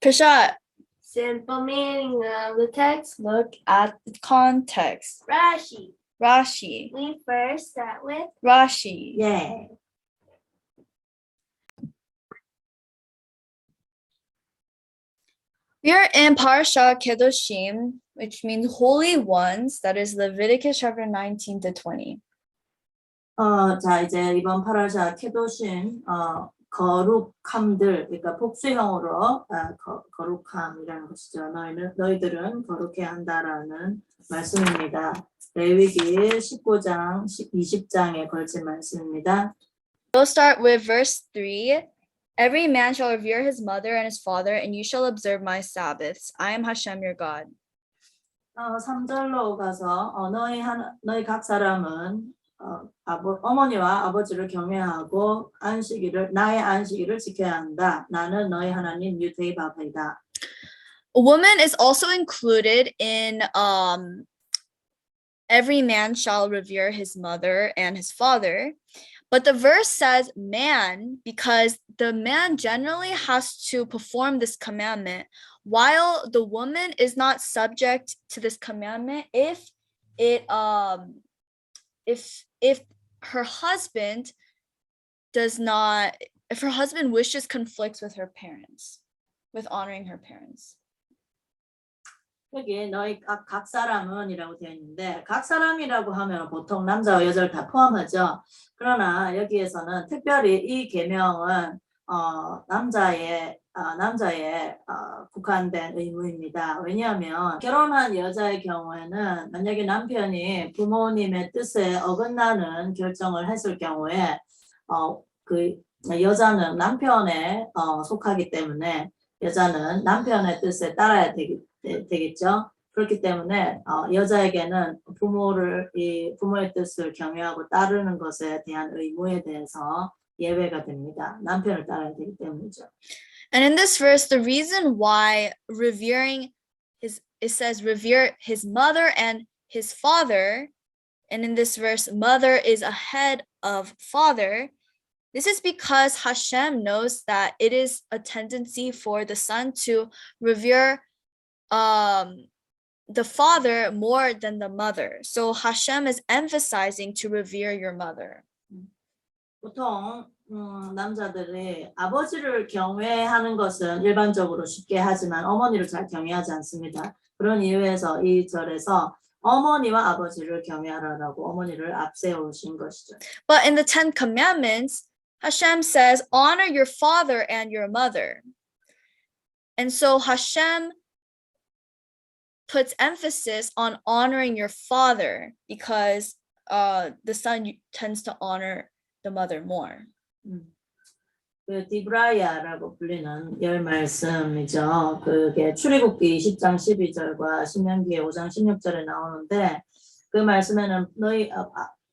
Peshat. Simple meaning of the text. Look at the context. Rashi. Rashi. We first start with Rashi. yeah. We are in Parasha Kedoshim, which means holy ones. That is Leviticus chapter 19 to 20. 자, 이제 이번 파라샤 케도심, 거룩함들, 그러니까 복수형으로 거룩함이라는 것이죠. 너희들은 거룩해야 한다라는 말씀입니다. 레위기 19장, 20장에 걸친 말씀입니다. We'll start with verse 3. Every man shall revere his mother and his father, and you shall observe my Sabbaths. I am Hashem your God. 3절로 가서 너희 각 사람은 어머니와 아버지를 경외하고 나의 안식일을 지켜야 한다. 나는 너희 하나님 유대바바이다. A woman is also included in every man shall revere his mother and his father. But the verse says man because the man generally has to perform this commandment, while the woman is not subject to this commandment if her husband wishes conflicts with her parents, with honoring her parents. 여기 너희 각 사람은이라고 되어 있는데 각 사람이라고 하면 보통 남자와 여자를 다 포함하죠. 그러나 여기에서는 특별히 이 계명은 남자의 국한된 의무입니다. 왜냐하면 결혼한 여자의 경우에는 만약에 남편이 부모님의 뜻에 어긋나는 결정을 했을 경우에 그 여자는 남편에 속하기 때문에 여자는 남편의 뜻에 따라야 되겠죠. 그렇기 때문에 여자에게는 부모의 뜻을 경외하고 따르는 것에 대한 의무에 대해서 예외가 됩니다. 남편을 따라야 되기 때문이죠. And in this verse, the reason why it says revere his mother and his father, and in this verse, mother is ahead of father. This is because Hashem knows that it is a tendency for the son to revere the father more than the mother. So Hashem is emphasizing to revere your mother. 보통 남자들이 아버지를 경외하는 것은 일반적으로 쉽게 하지만 어머니를 잘 경외하지 않습니다. 그런 이유에서 이 절에서 어머니와 아버지를 경외하라라고 어머니를 앞세우신 것이죠. But in the 10 commandments, Hashem says, honor your father and your mother. And so Hashem puts emphasis on honoring your father because the son tends to honor the mother more. 그 디브라야라고 불리는 열 말씀이죠. 그게 출애굽기 20장 12절과 신명기 5장 16절에 나오는데 그 말씀에는 너희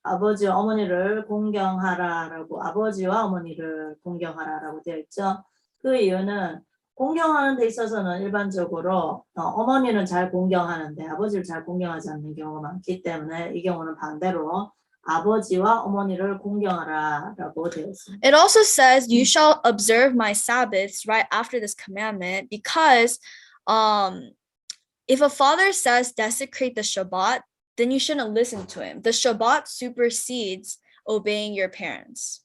아버지와 어머니를 공경하라라고 아버지와 어머니를 공경하라라고 되어 있죠. 그 이유는 공경하는 데 있어서는 일반적으로 어머니는 잘 공경하는데 아버지를 잘 공경하지 않는 경우가 많기 때문에 이 경우는 반대로 아버지와 어머니를 공경하라라고 되어 있습니다. It also says you shall observe my Sabbaths right after this commandment because if a father says desecrate the Shabbat, then you shouldn't listen to him. The Shabbat supersedes obeying your parents.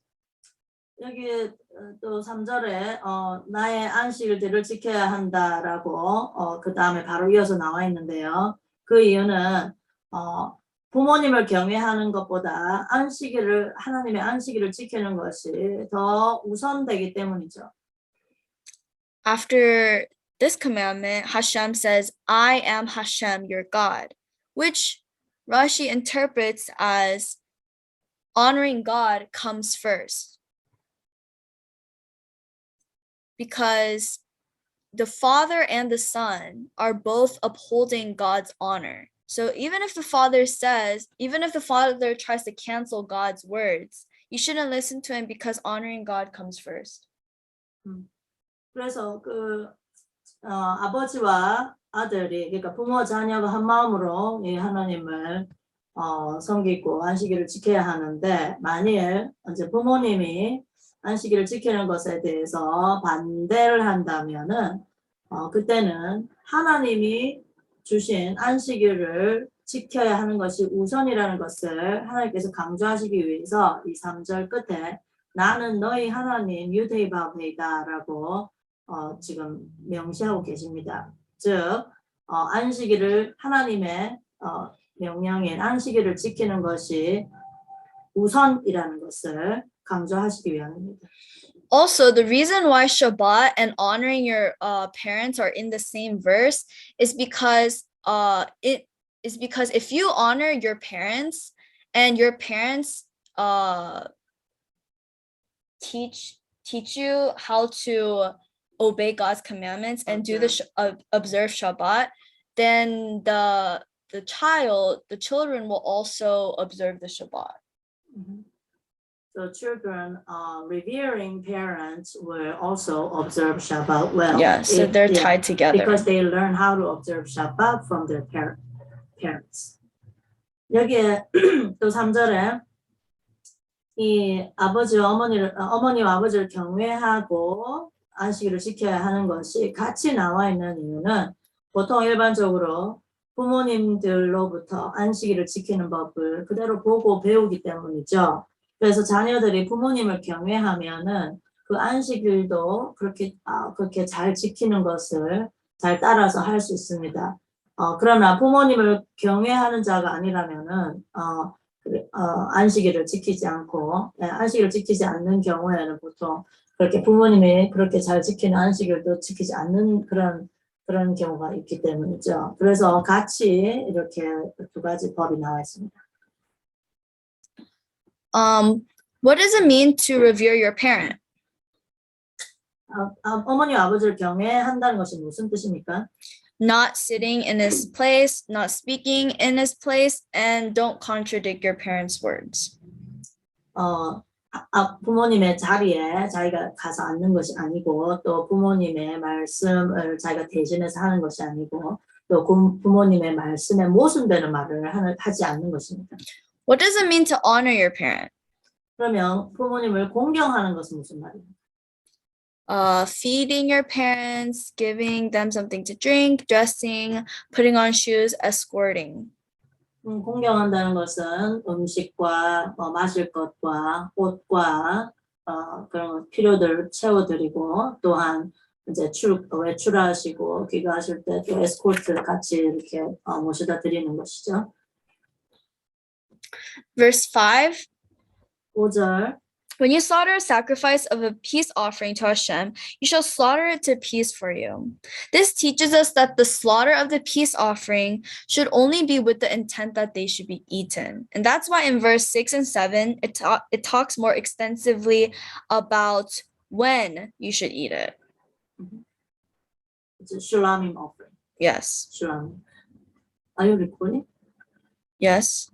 여기 또 3절에 나의 안식일들을 지켜야 한다라고 그 다음에 바로 이어서 나와 있는데요. 그 이유는 부모님을 경외하는 것보다 하나님의 안식일을 지키는 것이 더 우선되기 때문이죠. After this commandment, Hashem says, I am Hashem, your God, which Rashi interprets as honoring God comes first. Because the father and the son are both upholding God's honor. So even if the father tries to cancel God's words, you shouldn't listen to him because honoring God comes first. 그래서 아버지와 아들이 그러니까 부모 자녀가 한 마음으로 이 하나님을 섬기고 안식일을 지켜야 하는데 만일 이제 부모님이 안식일을 지키는 것에 대해서 반대를 한다면은 그때는 하나님이 주신 안식일을 지켜야 하는 것이 우선이라는 것을 하나님께서 강조하시기 위해서 이 3절 끝에 나는 너희 하나님 유대바베이다라고 지금 명시하고 계십니다. 즉 안식일을 하나님의 명령인 안식일을 지키는 것이 우선이라는 것을 강조하시기 위함입니다. Also, the reason why Shabbat and honoring your parents are in the same verse is because if you honor your parents and your parents teach you how to obey God's commandments and observe Shabbat, then the children will also observe the Shabbat. So children revering parents will also observe Shabbat well. Yeah, so they're tied together. Because they learn how to observe Shabbat from their parents. 여기에 또 3절에 이 어머니와 아버지를 경외하고 안식일을 지켜야 하는 것이 같이 나와 있는 이유는 보통 일반적으로 부모님들로부터 안식일을 지키는 법을 그대로 보고 배우기 때문이죠. 그래서 자녀들이 부모님을 경외하면은 그 안식일도 그렇게 잘 지키는 것을 잘 따라서 할 수 있습니다. 그러나 부모님을 경외하는 자가 아니라면은 안식일을 지키지 않는 경우에는 보통 그렇게 부모님이 그렇게 잘 지키는 안식일도 지키지 않는 그런 경우가 있기 때문이죠. 그래서 같이 이렇게 두 가지 법이 나와 있습니다. What does it mean to revere your parent? 어머니와 아버지를 경외한다는 것이 무슨 뜻입니까? Not sitting in his place, not speaking in his place, and don't contradict your parents' words. 부모님의 자리에 자기가 가서 앉는 것이 아니고 또 부모님의 말씀을 자기가 대신해서 하는 것이 아니고 또 부모님의 말씀에 모순되는 말을 하지 않는 것입니다. What does it mean to honor your parent? 그러면 부모님을 공경하는 것은 무슨 말이에요? Feeding your parents, giving them something to drink, dressing, putting on shoes, escorting. 공경한다는 것은 음식과 마실 것과 옷과 그런 필요들을 채워드리고 또한 이제 외출하시고 귀가하실 때 또 에스코트를 같이 이렇게 모셔다 드리는 것이죠. Verse 5. 5절. When you slaughter a sacrifice of a peace offering to Hashem, you shall slaughter it to peace for you. This teaches us that the slaughter of the peace offering should only be with the intent that they should be eaten. And that's why in verse 6 and 7, it talks more extensively about when you should eat it. It's a shulamim offering. Yes. Shulamim. Are you recording? Yes.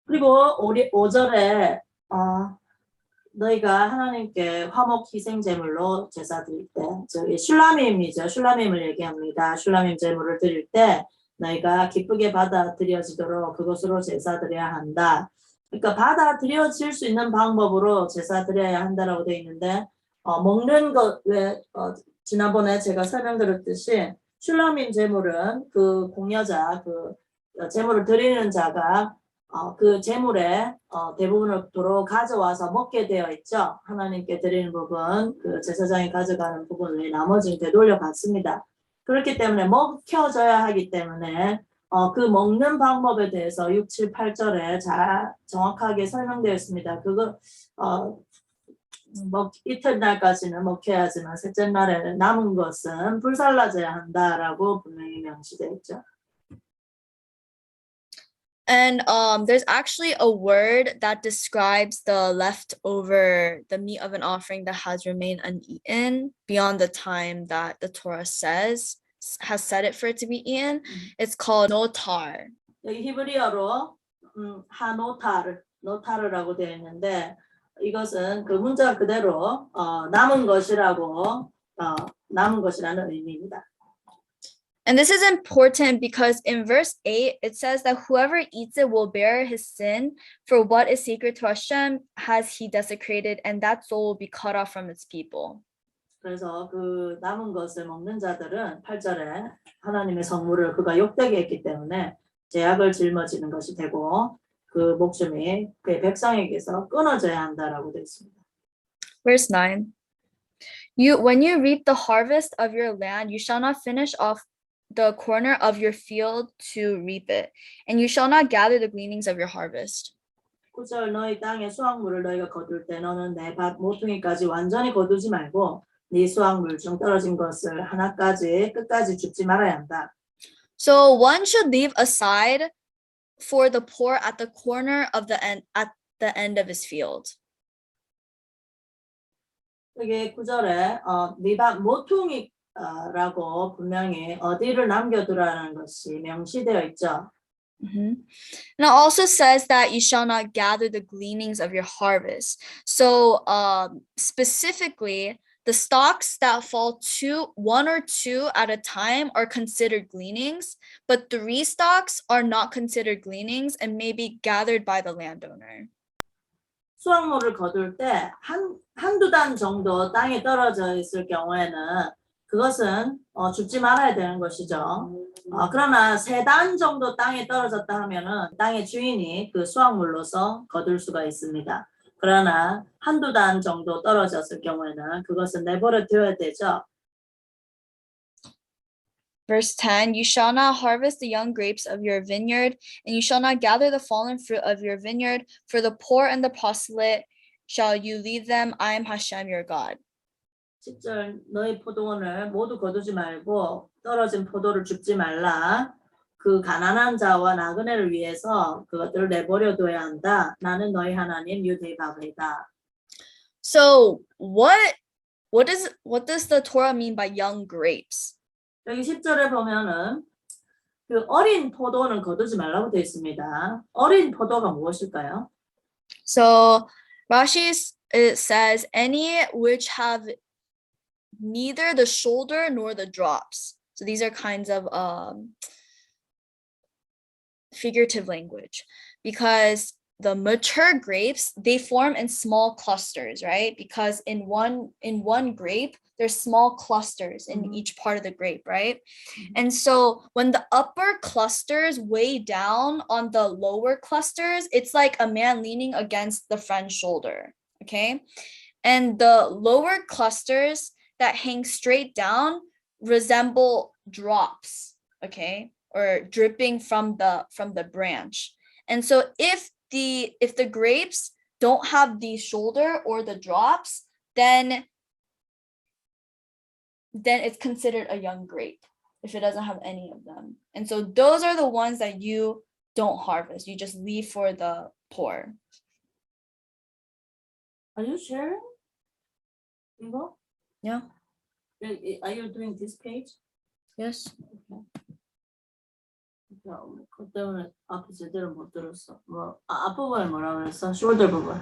그리고 5절에 너희가 하나님께 화목 희생 제물로 제사 드릴 때, 저기 슐라밈이죠. 슐라밈을 얘기합니다. 슐라밈 제물을 드릴 때 너희가 기쁘게 받아들여지도록 그것으로 제사 드려야 한다. 그러니까 받아들여질 수 있는 방법으로 제사 드려야 한다라고 되어 있는데 먹는 것 왜 지난번에 제가 설명드렸듯이 슐라밈 제물은 그 공여자 그 제물을 드리는 자가 그 제물의 대부분을 도로 가져와서 먹게 되어 있죠. 하나님께 드리는 부분, 그 제사장이 가져가는 부분을 나머지는 되돌려 받습니다. 그렇기 때문에 먹혀져야 하기 때문에 그 먹는 방법에 대해서 6, 7, 8절에 정확하게 설명되어 있습니다. 그거 이튿날까지는 먹혀야 하지만 셋째 날에 남은 것은 불살라져야 한다라고 분명히 명시되어 있죠. And there's actually a word that describes the meat of an offering that has remained uneaten beyond the time that the Torah has set it for it to be eaten. It's called notar. 여기 히브리어로 노타르라고 되어 있는데 이것은 그 문자 그대로 남은 것이라는 의미입니다. And this is important because in verse 8, it says that whoever eats it will bear his sin, for what is sacred to Hashem has he desecrated, and that soul will be cut off from its people. 그래서 그 남은 것을 먹는 자들은 8절에 하나님의 성물을 그가 욕되게 했기 때문에 죄악을 짊어지는 것이 되고 그 목숨이 그의 백성에게서 끊어져야 한다라고 되어 있습니다. Verse 9. When you reap the harvest of your land, you shall not finish off the corner of your field to reap it, and you shall not gather the gleanings of your harvest. 9절 너희 땅의 수확물을 너희가 거둘 때 너는 내 밭 모퉁이까지 완전히 거두지 말고 네 수확물 중 떨어진 것을 하나까지 끝까지 줍지 말아야 한다. So one should leave aside for the poor at the corner of the end of his field. 여기 9절에 네 밭 모퉁이 라고 분명히 어디를 남겨두라는 것이 명시되어 있죠. And it also says that you shall not gather the gleanings of your harvest. So specifically, the stalks that fall one or two at a time are considered gleanings, but 3 stalks are not considered gleanings and may be gathered by the landowner. 수확물을 거둘 때 한두 단 정도 땅에 떨어져 있을 경우에는 그것은 줍지 말아야 되는 것이죠. 그러나 3단 정도 땅에 떨어졌다 하면은 땅의 주인이 그 수확물로서 거둘 수가 있습니다. 그러나 한두 단 정도 떨어졌을 경우에는 그것은 내버려 둬야 되죠. Verse 10, you shall not harvest the young grapes of your vineyard, and you shall not gather the fallen fruit of your vineyard, for the poor and the proselyte shall you leave them. I am Hashem your God. 10절 너희 포도원을 모두 거두지 말고 떨어진 포도를 줍지 말라. 그 가난한 자와 나그네를 위해서 그것들을 내버려 둬야 한다. 나는 너희 하나님 유대바벨이다. So what does the Torah mean by young grapes? 여기 10절에 보면은 그 어린 포도는 거두지 말라고 되어 있습니다. 어린 포도가 무엇일까요? So Rashi it says any which have neither the shoulder nor the drops. So these are kinds of figurative language, because the mature grapes, they form in small clusters, right? Because in one grape, there's small clusters in each part of the grape, right? And so when the upper clusters weigh down on the lower clusters, it's like a man leaning against the friend's shoulder, okay? And the lower clusters that hang straight down resemble drops, okay? Or dripping from the branch. And so if the grapes don't have the shoulder or the drops, then it's considered a young grape if it doesn't have any of them. And so those are the ones that you don't harvest. You just leave for the poor. Are you sharing? 이거? Yeah. Are you doing this page? Yes. 그 때문에 앞에 제대로 못 들었어. 앞부분에 뭐라 그랬어? shoulder 부분.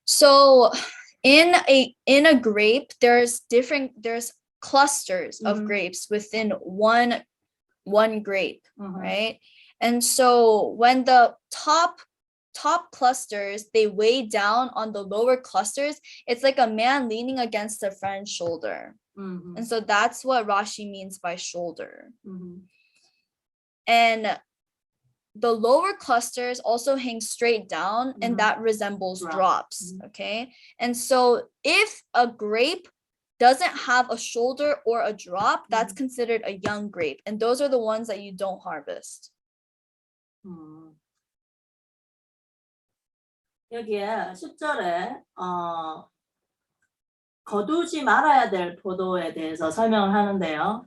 So in a grape, there's clusters of grapes within one grape, right? And so when the top clusters, they weigh down on the lower clusters, it's like a man leaning against a friend's shoulder. And so that's what Rashi means by shoulder. And the lower clusters also hang straight down, and that resembles drops, okay? And so if a grape doesn't have a shoulder or a drop, that's considered a young grape, and those are the ones that you don't harvest. 여기에 10절에 거두지 말아야 될 포도에 대해서 설명을 하는데요.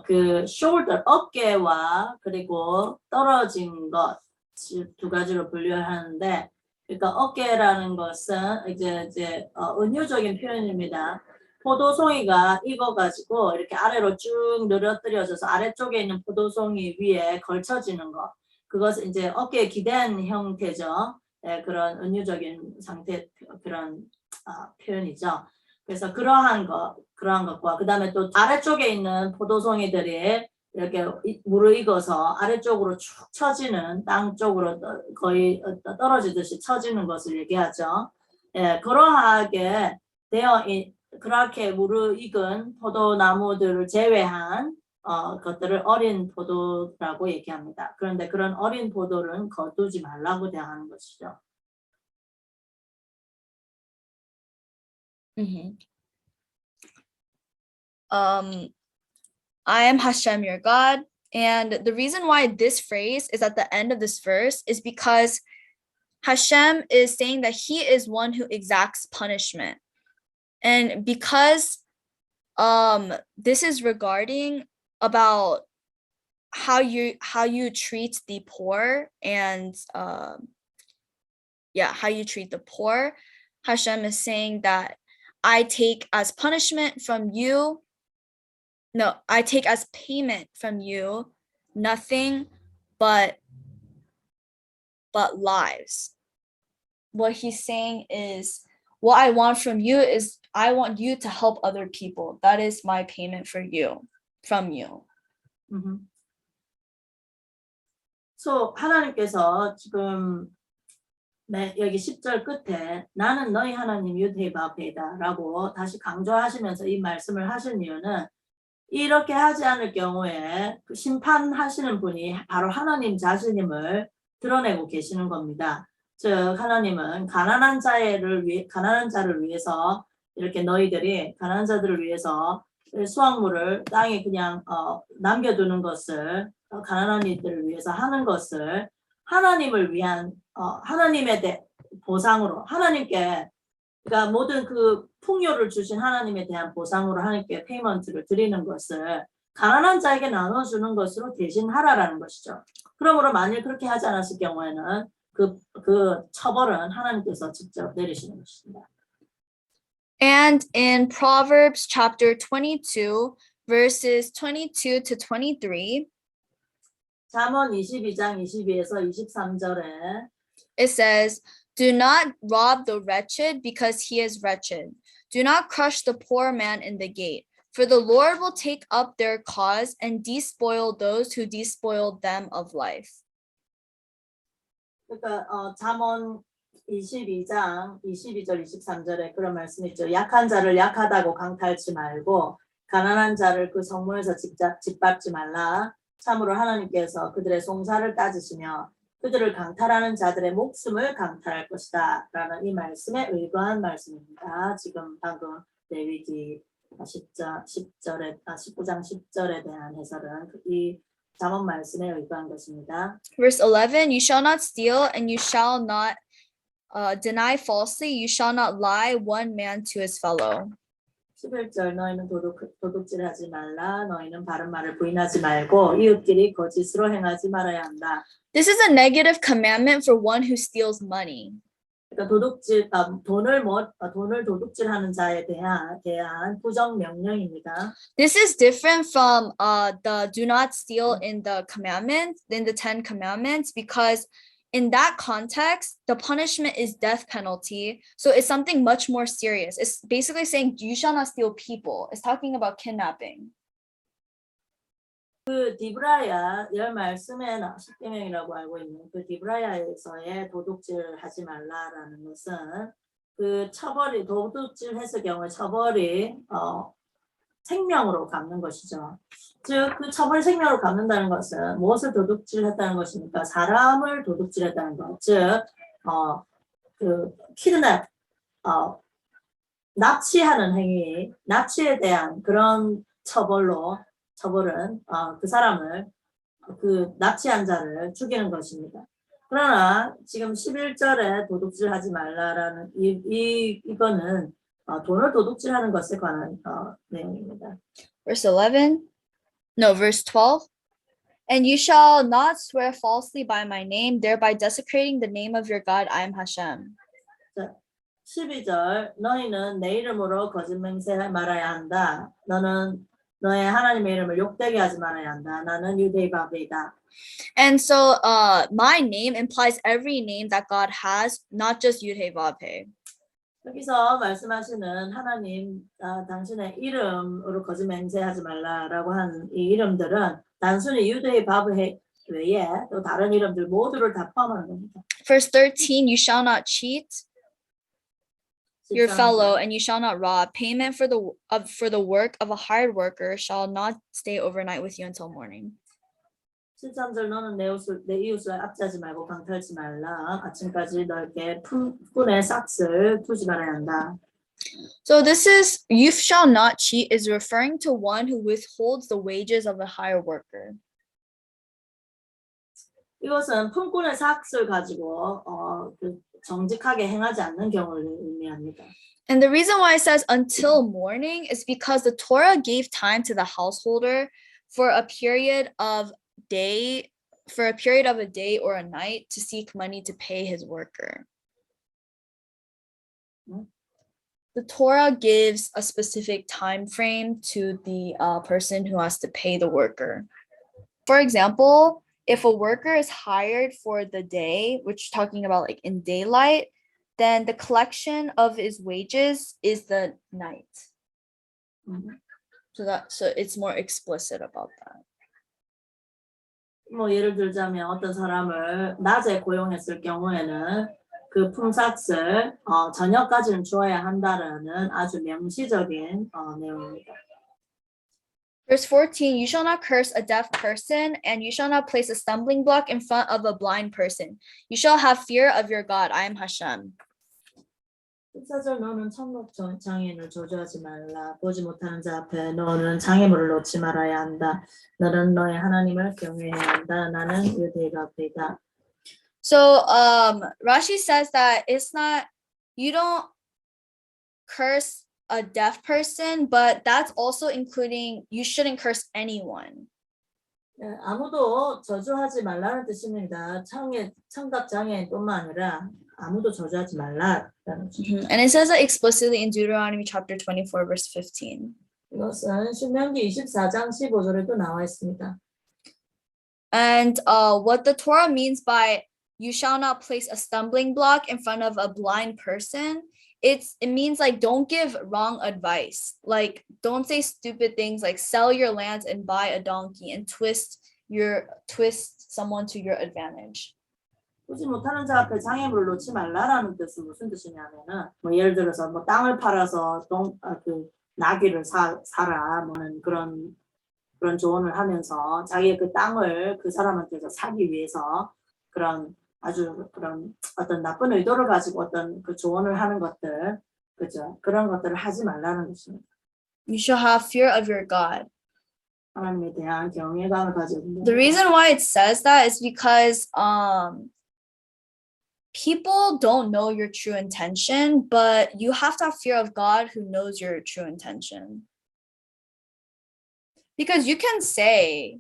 그 shoulder, 어깨와 그리고 떨어진 것 두 가지로 분류하는데, 그러니까 어깨라는 것은 이제 은유적인 표현입니다. 포도송이가 익어가지고 이렇게 아래로 쭉 늘어뜨려져서 아래쪽에 있는 포도송이 위에 걸쳐지는 것, 그것은 이제 어깨에 기댄 형태죠. 네, 그런 은유적인 상태, 그런 표현이죠. 그래서 그러한 것과 그다음에 또 아래쪽에 있는 포도송이들이 이렇게 무르익어서 아래쪽으로 축 처지는 땅 쪽으로 거의 떨어지듯이 처지는 것을 얘기하죠. 예, 그러하게 그렇게 무르익은 포도나무들을 제외한 것들을 어린 포도라고 얘기합니다. 그런데 그런 어린 포도는 거두지 말라고 대하는 것이죠. I am Hashem, your God. And the reason why this phrase is at the end of this verse is because Hashem is saying that he is one who exacts punishment. And because this is regarding about how you treat the poor and how you treat the poor, Hashem is saying that I take as punishment from you. No, I take as payment from you nothing but lives. What he's saying is, what I want from you is I want you to help other people. That is my payment for you, from you. So 하나님께서 지금 여기 10절 끝에 나는 너희 하나님 유대바베다 라고 다시 강조하시면서 이 말씀을 하신 이유는 이렇게 하지 않을 경우에 그 심판하시는 분이 바로 하나님 자신임을 드러내고 계시는 겁니다. 즉 하나님은 가난한 자를 위해서 이렇게 너희들이 가난한 자들을 위해서 수확물을 땅에 그냥 남겨두는 것을 가난한 이들을 위해서 하는 것을 하나님을 위한 하나님의 보상으로 하나님께 그러니까 모든 그 풍요를 주신 하나님에 대한 보상으로 하나님께 페이먼트를 드리는 것을 가난한 자에게 나눠주는 것으로 대신하라라는 것이죠. 그러므로 만일 그렇게 하지 않았을 경우에는 그 처벌은 하나님께서 직접 내리시는 것입니다. And in Proverbs chapter 22, verses 22 to 23, 잠언 22장 22에서 23절에 it says, do not rob the wretched because he is wretched. Do not crush the poor man in the gate. For the Lord will take up their cause and despoil those who despoiled them of life. 그러니까 잠언 22장 22절 23절에 그런 말씀이 있죠. 약한 자를 약하다고 강탈치 말고 가난한 자를 그 성문에서 짓밟지 말라. 참으로 하나님께서 그들의 송사를 따지시며 그들을 강탈하는 자들의 목숨을 강탈할 것이다 라는 이 말씀에 의거한 말씀입니다. 지금 방금 레위기 19장 10절에 대한 해설은 이 잠언 말씀에 의거한 것입니다. Verse 11, you shall not steal and you shall not deny falsely. You shall not lie one man to his fellow. 11절 너희는 도둑질하지 말라. 너희는 바른 말을 부인하지 말고 이웃끼리 거짓으로 행하지 말아야 한다. This is a negative commandment for one who steals money. 그러니까 돈을 도둑질하는 자에 대한 부정 명령입니다. This is different from the do not steal in the commandments, in the 10 commandments, because in that context, the punishment is death penalty. So it's something much more serious. It's basically saying you shall not steal people. It's talking about kidnapping. 그 디브라야 열 말씀에 10계명이라고 알고 있는 그 디브라야에서의 도둑질하지 말라라는 것은 그 처벌이 도둑질했을 경우에 처벌이 생명으로 갚는 것이죠. 즉 그 처벌 생명으로 갚는다는 것은 무엇을 도둑질했다는 것입니까? 사람을 도둑질했다는 것. 즉 그 키드냅 납치하는 행위, 납치에 대한 그런 처벌은 그 사람을 그 납치한 자를 죽이는 것입니다. 그러나 지금 11절에 도둑질하지 말라라는 이거는 돈을 도둑질하는 것에 관한 내용입니다. Verse 12. And you shall not swear falsely by my name, thereby desecrating the name of your God. I am Hashem. 자, 12절 너희는 내 이름으로 거짓 맹세하지 말아야 한다. 너는 너의 하나님의 이름을 욕되게 하지 말아야 한다. 나는 유대바베이다. And so my name implies every name that God has, not just Yud-Heh-Vav-Heh. 여기서 말씀하시는 하나님 당신의 이름으로 거짓 맹세하지 말라라고 한 이 이름들은 단순히 유대의 법 외에 또 다른 이름들 모두를 다 포함하는 겁니다. Verse 13, you shall not cheat your 13절. fellow, and you shall not rob. Payment for the work of a hired worker shall not stay overnight with you until morning. 13절 너는 내 이웃을 압제하지 말고 강탈하지 말라. 아침까지 넓게 품꾼의 삭슬 두지 말아야 한다. So this is, you shall not cheat is referring to one who withholds the wages of a hired worker. 이것은 품꾼의 삭슬 가지고 정직하게 행하지 않는 경우를 의미합니다. And the reason why it says until morning is because the Torah gave time to the householder for a period of a day or a night to seek money to pay his worker. The Torah gives a specific time frame to the person who has to pay the worker. For example, if a worker is hired for the day, which talking about like in daylight, then the collection of his wages is the night. So it's more explicit about that. 뭐 예를 들자면 어떤 사람을 낮에 고용했을 경우에는 그 품삯을 저녁까지는 주어야 한다라는 아주 명시적인 내용입니다. Verse 14, you shall not curse a deaf person, and you shall not place a stumbling block in front of a blind person. You shall have fear of your God. I am Hashem. 14절 너는 청각 장애인을 저주하지 말라. 보지 못하는 자 앞에 너는 장애물을 놓지 말아야 한다. 너는 너의 하나님을 경외해야 한다. 나는 유대인의 앞이다. So Rashi says that it's not, you don't curse a deaf person, but that's also including you shouldn't curse anyone. 아무도 저주하지 말라는 뜻입니다. 청각 장애인뿐만 아니라 아무도 저주하지 말라라는 뜻입니다. And it says that explicitly in Deuteronomy chapter 24 verse 15. 이것은 신명기 24장 15절에도 나와 있습니다. And what the Torah means by you shall not place a stumbling block in front of a blind person, it means like don't give wrong advice. Like don't say stupid things like sell your lands and buy a donkey and twist someone to your advantage. 보지 못하는 자 앞에 장애물을 놓지 말라라는 뜻은 무슨 뜻이냐면은 뭐 예를 들어서 뭐 땅을 팔아서 그 나귀를 사라 뭐는 그런 조언을 하면서 자기의 그 땅을 그 사람한테서 사기 위해서 그런 아주 그런 어떤 나쁜 의도를 가지고 어떤 그 조언을 하는 것들, 그죠? 그런 것들을 하지 말라는 것입니다. You shall have fear of your God. 하나님에 대한 경외감을 가지고. The reason why it says that is because people don't know your true intention, but you have to have fear of God who knows your true intention. Because you can say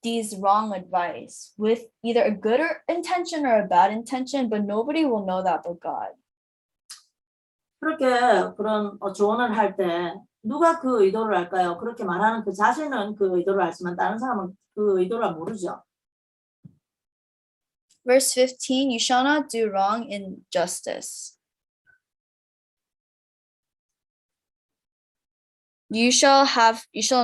these wrong advice with either a good intention or a bad intention, but nobody will know that but God. 그렇게 그런 조언을 할 때 누가 그 의도를 알까요? 그렇게 말하는 그 자신은 그 의도를 알지만 다른 사람은 그 의도를 모르죠. Verse 15, you shall not do wrong in justice. You shall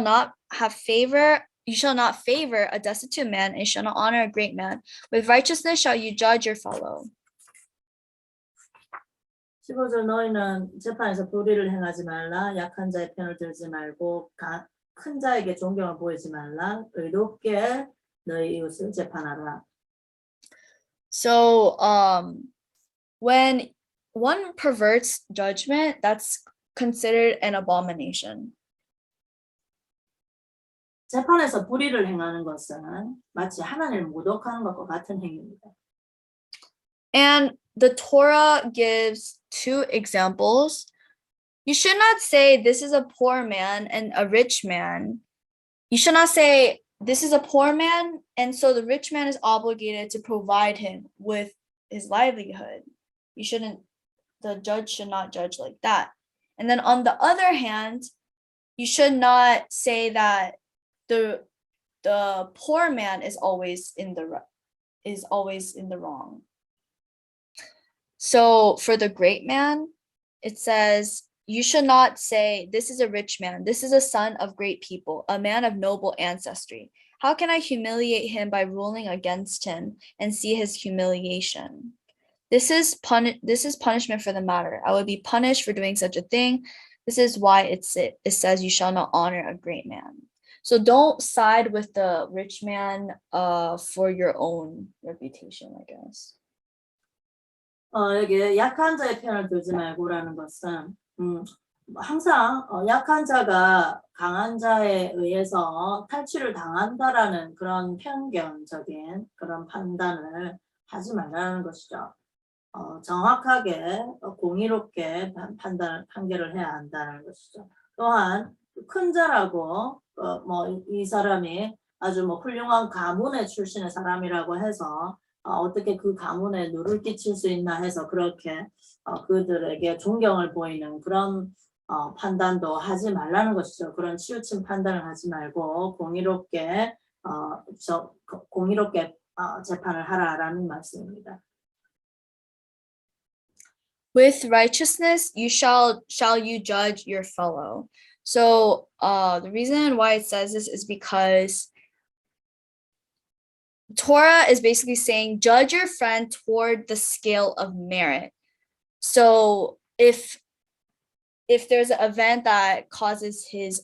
not favor a destitute man, and you shall not honor a great man. With righteousness shall you judge your fellow. 15절 너희는 재판에서 불의를 행하지 말라. 약한 자의 편을 들지 말고 큰 자에게 존경을 보이지 말라. 의롭게 너희 이웃을 재판하라. So when one perverts judgment, that's considered an abomination. 재판에서 불의를 행하는 것은 마치 하나님을 모독하는 것과 같은 행위입니다. And the Torah gives two examples. You should not say this is a poor man and a rich man. You should not say this is a poor man, and so the rich man is obligated to provide him with his livelihood. The judge should not judge like that. And then on the other hand, you should not say that the poor man is always in the wrong. So for the great man, it says, you should not say, this is a rich man, this is a son of great people, a man of noble ancestry. How can I humiliate him by ruling against him and see his humiliation? This is punishment for the matter. I would be punished for doing such a thing. This is why it says you shall not honor a great man. So don't side with the rich man for your own reputation, I guess. 여기 약한 자의 편을 들지 말고라는 것은 항상 약한 자가 강한 자에 의해서 탈취를 당한다라는 그런 편견적인 그런 판단을 하지 말라는 것이죠. 정확하게 공의롭게 판결을 해야 한다는 것이죠. 또한 큰 자라고 뭐 이 사람이 아주 뭐 훌륭한 가문의 출신의 사람이라고 해서 어떻게 그 가문에 누를 끼칠 수 있나 해서 그렇게 그들에게 존경을 보이는 그런 판단도 하지 말라는 것이죠. 그런 치우친 판단을 하지 말고 공의롭게 재판을 하라라는 말씀입니다. With righteousness shall you judge your fellow. So the reason why it says this is because Torah is basically saying judge your friend toward the scale of merit. So if there's an event that causes his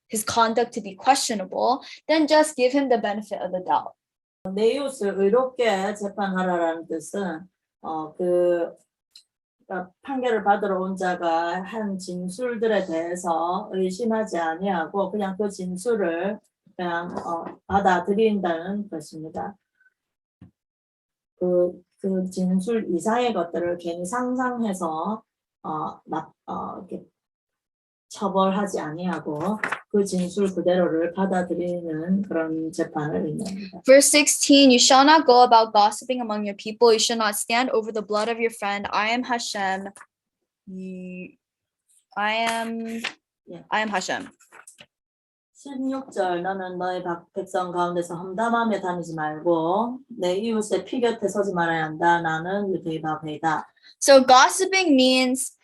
his conduct to be questionable, then just give him the benefit of the doubt. 내 이웃을 의롭게 재판하라라는 뜻은 판결을 받으러 온 자가 한 진술들에 대해서 의심하지 아니하고 그냥 그 진술을 그냥 받아들인다는 것입니다. 그 진술 이상의 것들을 괜히 상상해서 이렇게 처벌하지 아니하고 그 진술 그대로를 받아들이는 그런 재판을 의미합니다. Verse 16, you shall not go about gossiping among your people. You shall not stand over the blood of your friend. I am Hashem. I am Hashem. 16절 너는 너의 백성 가운데서 험담하며 다니지 말고 내 이웃의 피 곁에 서지 말아야 한다. 나는 유대바베이다. So gossiping means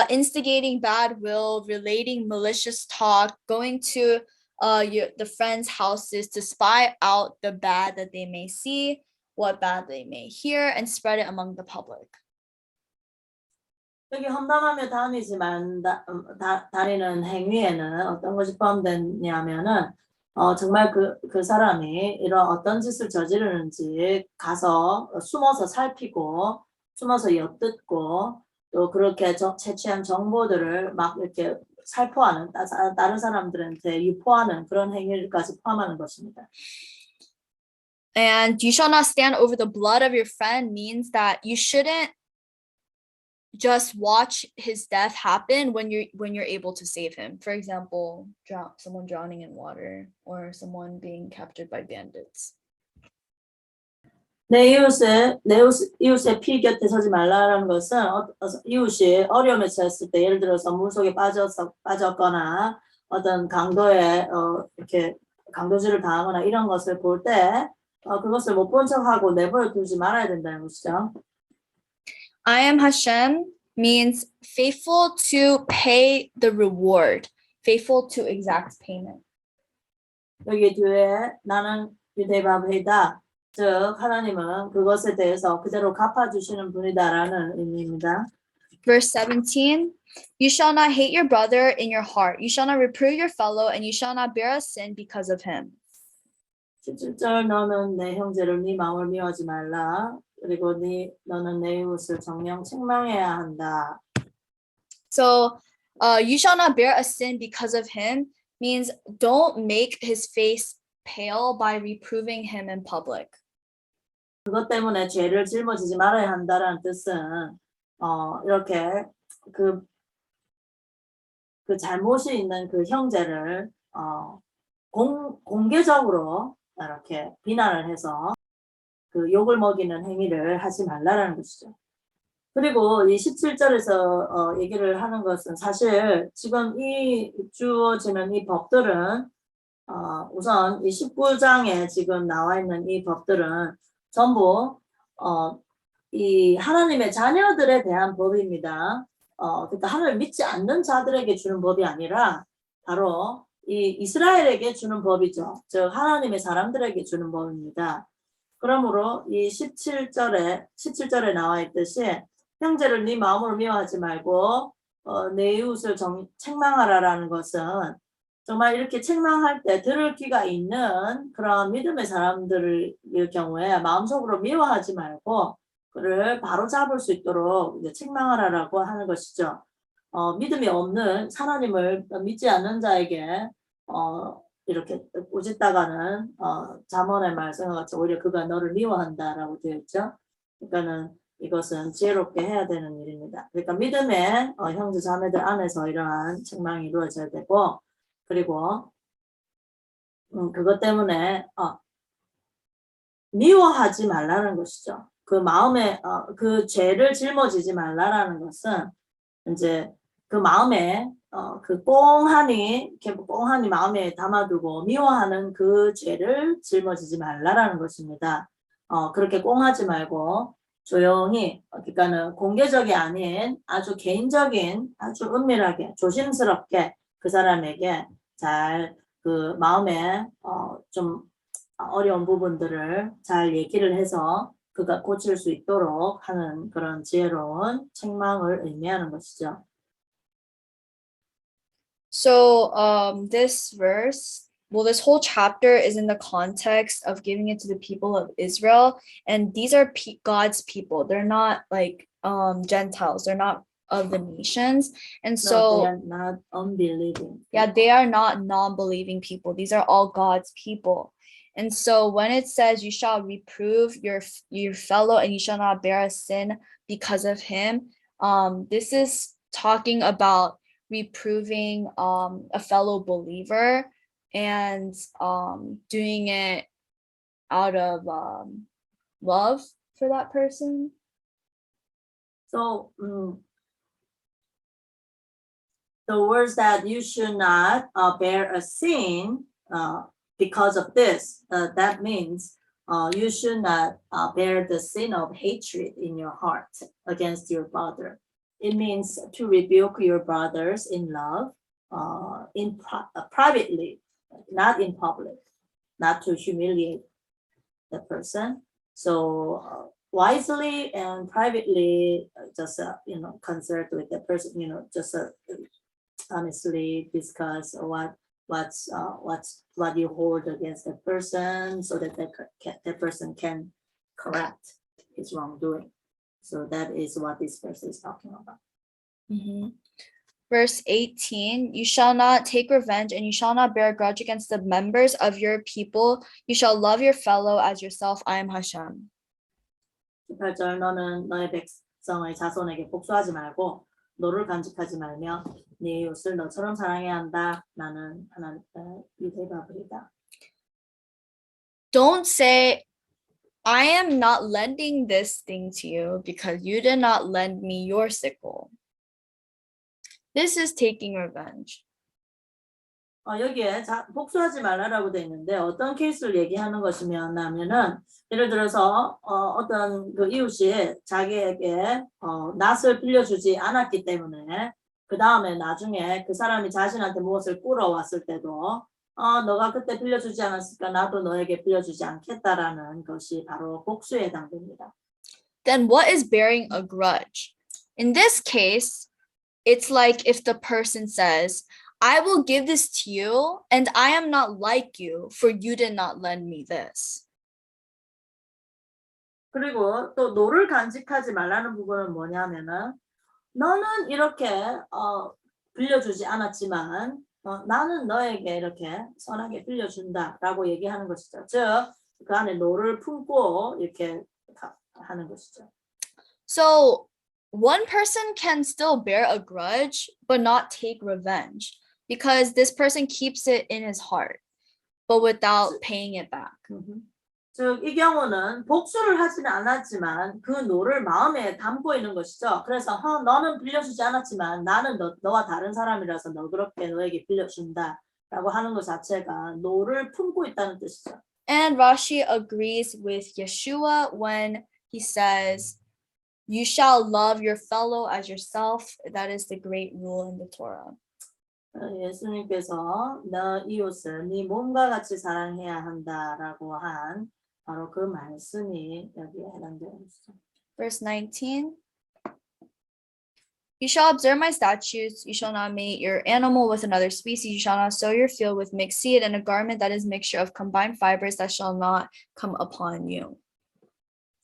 instigating bad will, relating malicious talk, going to the friends' houses to spy out the bad that they may see, what bad they may hear, and spread it among the public. 여기 험담하며 다니는 행위에는 어떤 것이 포함되냐면은 정말 그 사람이 이런 어떤 짓을 저지르는지 가서 숨어서 살피고 숨어서 엿듣고 또 그렇게 채취한 정보들을 막 이렇게 살포하는 다른 사람들한테 유포하는 그런 행위까지 포함하는 것입니다. And you shall not stand over the blood of your friend means that you shouldn't just watch his death happen when you're able to save him. For example, someone drowning in water or someone being captured by bandits. 내 이웃의 피 곁에 서지 말라는 것은 이웃이 어려움에 처했을 때 예를 들어서 물속에 빠졌거나 어떤 강도에 이렇게 강도질을 당하거나 이런 것을 볼 때 그것을 못 본 척하고 내버려 두지 말아야 된다는 것이죠. I am Hashem means faithful to pay the reward, faithful to exact payment. 여기 뒤에 나는 유대바베이다. 즉 하나님은 그것에 대해서 그대로 갚아주시는 분이다라는 의미입니다. Verse 17, you shall not hate your brother in your heart. You shall not reprove your fellow, and you shall not bear a sin because of him. 17절 너는 내 형제를 네 마음을 미워하지 말라. 그리고 너는 내 이웃을 정령 책망해야 한다. So, you shall not bear a sin because of him means don't make his face pale by reproving him in public. 그것 때문에 죄를 짊어지지 말아야 한다라는 뜻은 이렇게 그 잘못이 있는 그 형제를 공개적으로 이렇게 비난을 해서 그 욕을 먹이는 행위를 하지 말라라는 것이죠. 그리고 이 17절에서 얘기를 하는 것은 사실 지금 이 주어지는 이 법들은 우선 이 19장에 지금 나와 있는 이 법들은 전부 이 하나님의 자녀들에 대한 법입니다. 그러니까 하나님을 믿지 않는 자들에게 주는 법이 아니라 바로 이 이스라엘에게 주는 법이죠. 즉 하나님의 사람들에게 주는 법입니다. 그러므로 이 17절에 나와 있듯이 형제를 네 마음으로 미워하지 말고 내 이웃을 책망하라라는 것은 정말 이렇게 책망할 때 들을 귀가 있는 그런 믿음의 사람들의 경우에 마음속으로 미워하지 말고 그를 바로 잡을 수 있도록 이제 책망하라라고 하는 것이죠. 믿음이 없는 하나님을 믿지 않는 자에게 이렇게 꾸짖다가는 잠언의 말씀과 같이 오히려 그가 너를 미워한다라고 되어 있죠. 그러니까는 이것은 지혜롭게 해야 되는 일입니다. 그러니까 믿음의 형제 자매들 안에서 이러한 책망이 이루어져야 되고 그리고 그것 때문에 미워하지 말라는 것이죠. 그 마음에 그 죄를 짊어지지 말라라는 것은 이제 그 마음에 그 꽁하니 마음에 담아두고 미워하는 그 죄를 짊어지지 말라라는 것입니다. 그렇게 꽁하지 말고 조용히 그러니까는 공개적이 아닌 아주 개인적인 아주 은밀하게 조심스럽게 그 사람에게 잘 그 마음에 좀 어려운 부분들을 잘 얘기를 해서 그가 고칠 수 있도록 하는 그런 지혜로운 책망을 의미하는 것이죠. So this verse, well, this whole chapter is in the context of giving it to the people of Israel, and these are God's people. They're not like Gentiles. They're not of the nations, and No, so they are not unbelieving. yeah, they are not non-believing people. These are all God's people. And so when it says you shall reprove your fellow and you shall not bear a sin because of him, this is talking about reproving a fellow believer and doing it out of love for that person. So the words that you should not bear a sin because of this, that means you should not bear the sin of hatred in your heart against your brother. It means to rebuke your brothers in love, privately, not in public, not to humiliate the person. So wisely and privately, just consult with the person, just honestly discuss what you hold against the person, so that the person can correct his wrongdoing. So that is what this verse is talking about. Verse 18, you shall not take revenge and you shall not bear a grudge against the members of your people. You shall love your fellow as yourself. I am Hashem. 18절 너는 너의 백성의 자손에게 복수하지 말고 너를 간직하지 말며 네 이웃을 너처럼 사랑해야 한다. 나는 하나님 유대바브리다. Don't say, I am not lending this thing to you because you did not lend me your sickle. This is taking revenge. 여기에 복수하지 말라라고 돼 있는데 어떤 케이스를 얘기하는 것이냐면은 예를 들어서 어떤 그 이웃이 자기에게 낫을 빌려주지 않았기 때문에 그 다음에 나중에 그 사람이 자신한테 무엇을 꾸러왔을 때도 너가 그때 빌려주지 않았으니까 나도 너에게 빌려주지 않겠다라는 것이 바로 복수에 해당됩니다. Then what is bearing a grudge? In this case, it's like if the person says, I will give this to you and I am not like you, for you did not lend me this. 그리고 또 너를 간직하지 말라는 부분은 뭐냐면은 너는 이렇게 빌려주지 않았지만 나는 너에게 이렇게 선하게 빌려준다라고 얘기하는 것이죠. 즉, 그 안에 너를 품고 이렇게 하는 것이죠. So one person can still bear a grudge but not take revenge because this person keeps it in his heart but without paying it back. 즉, 이 경우는 복수를 하지는 않았지만 그 노를 마음에 담고 있는 것이죠. 그래서 너는 빌려주지 않았지만 나는 너와 다른 사람이라서 너그럽게 너에게 빌려준다라고 하는 것 자체가 노를 품고 있다는 뜻이죠. And Rashi agrees with Yeshua when he says, You shall love your fellow as yourself. That is the great rule in the Torah. 예수님께서 너 이웃을 네 몸과 같이 사랑해야 한다라고 한 바로 그 말씀이 여기에 해당되어 있어요. Verse 19. You shall observe my statutes. You shall not mate your animal with another species. You shall not sow your field with mixed seed, and a garment that is mixture of combined fibers that shall not come upon you.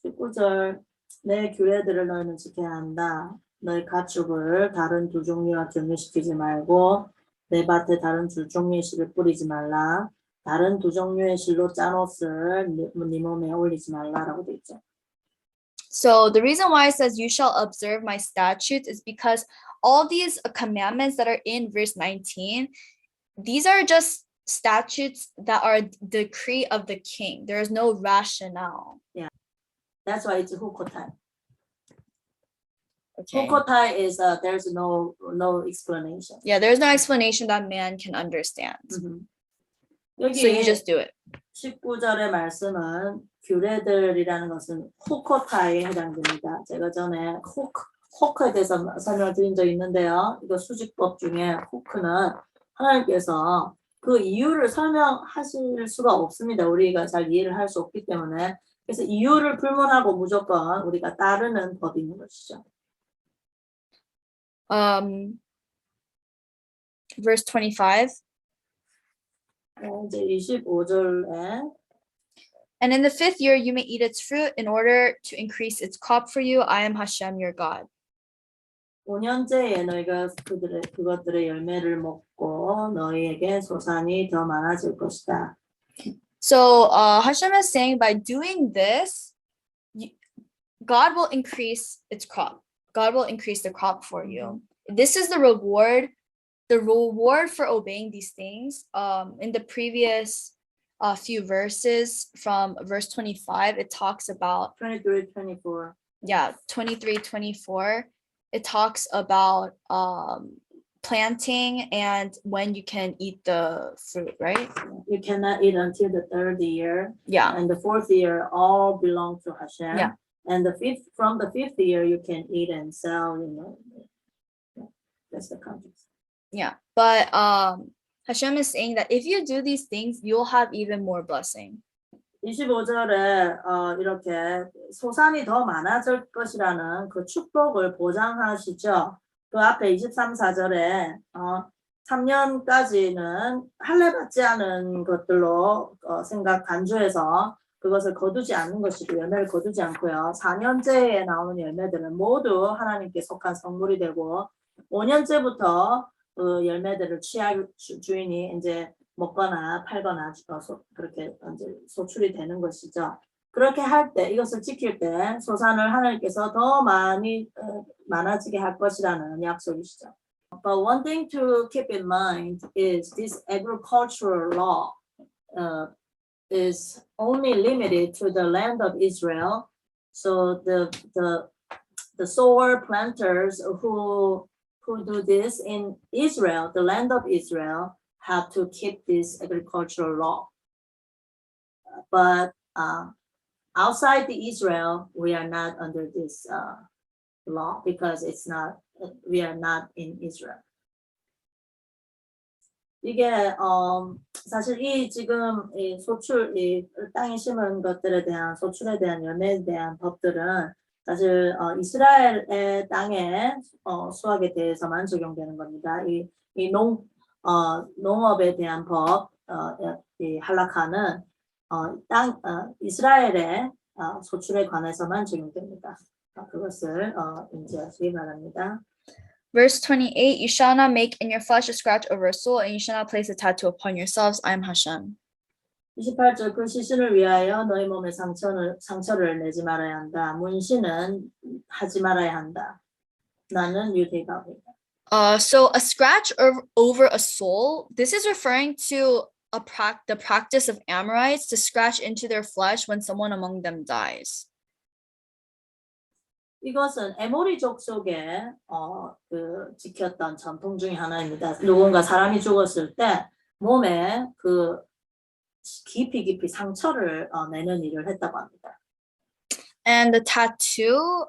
19절 내 규례들을 너희는 지켜야 한다. 너희 가축을 다른 두 종류와 교미시키지 말고 내 밭에 다른 두 종류의 씨를 뿌리지 말라. 다른 두 종류의 실로 짠 옷을 네 몸에 올리지 말라라고 돼 있죠. So the reason why it says you shall observe my statutes is because all these commandments that are in verse 19, these are just statutes that are a decree of the king. There is no rationale. That's why it's hukotai. Okay. Hukotai is there's no explanation. Yeah, there's no explanation that man can understand. 여기 So you just do it. 19절의 말씀은 규례들이라는 것은 후코타에 해당됩니다. 제가 전에 호크에 대해서 설명을 드린 적이 있는데요. 이거 수직법 중에 호크는 하나님께서 그 이유를 설명하실 수가 없습니다. 우리가 잘 이해를 할 수 없기 때문에. 그래서 이유를 불문하고 무조건 우리가 따르는 법이 있는 것이죠. Verse 25. 이제 25절에 And in the 5th year you may eat its fruit in order to increase its crop for you. I am Hashem your God. 5년째에 너희가 그것들의 열매를 먹고 너희에게 소산이 더 많아질 것이다. So Hashem is saying by doing this, God will increase its crop. God will increase the crop for you. This is the reward. The reward for obeying these things. In the previous few verses from verse 25, it talks about 23, 24. Yeah, 23, 24. It talks about planting and when you can eat the fruit, right? You cannot eat until the 3rd year. Yeah. And the 4th year all belong to Hashem. Yeah. And from the 5th year you can eat and sell, that's the context. Yeah. But Hashem is saying that if you do these things, you'll have even more blessing. 25절에 이렇게 소산이 더 많아질 것이라는 그 축복을 보장하시죠. 그 앞에 23, 4절에 3년까지는 할례 받지 않은 것들로 간주해서 그것을 거두지 않는 것이고 열매를 거두지 않고요. 4년째에 나오는 열매들은 모두 하나님께 속한 성물이 되고 5년째부터 그 열매들을 취할 주인이 이제 먹거나 팔거나 그렇게 이제 소출이 되는 것이죠. 그렇게 할 때 이것을 지킬 때 소산을 하나님께서 더 많아지게 할 것이라는 약속이시죠. But one thing to keep in mind is this agricultural law is only limited to the land of Israel. So the sower planters who do this in Israel, the land of Israel, have to keep this agricultural law. But outside the Israel, we are not under this law because we are not in Israel. 이게 사실 지금 이 땅에 심은 것들에 대한 소출에 대한 열매에 대한 법들은 사실 이스라엘의 땅의 수확에 대해서만 적용되는 겁니다. 이 농업에 대한 법, 이 할라카는 이스라엘의 소출에 관해서만 적용됩니다. 그것을 인지하시기 바랍니다. Verse 28, you shall not make in your flesh a scratch over a soul, and you shall not place a tattoo upon yourselves. I am Hashem. 28절 그 시신을 위하여 너희 몸에 상처를 내지 말아야 한다. 문신은 하지 말아야 한다. 나는 유대인이다. So a scratch over a soul, this is referring to the practice of Amorites to scratch into their flesh when someone among them dies. 이것은 에모리족 속에 지켰던 전통 중에 하나입니다. 누군가 사람이 죽었을 때 몸에 깊이 상처를 내는 일을 했다고 합니다. And the tattoo,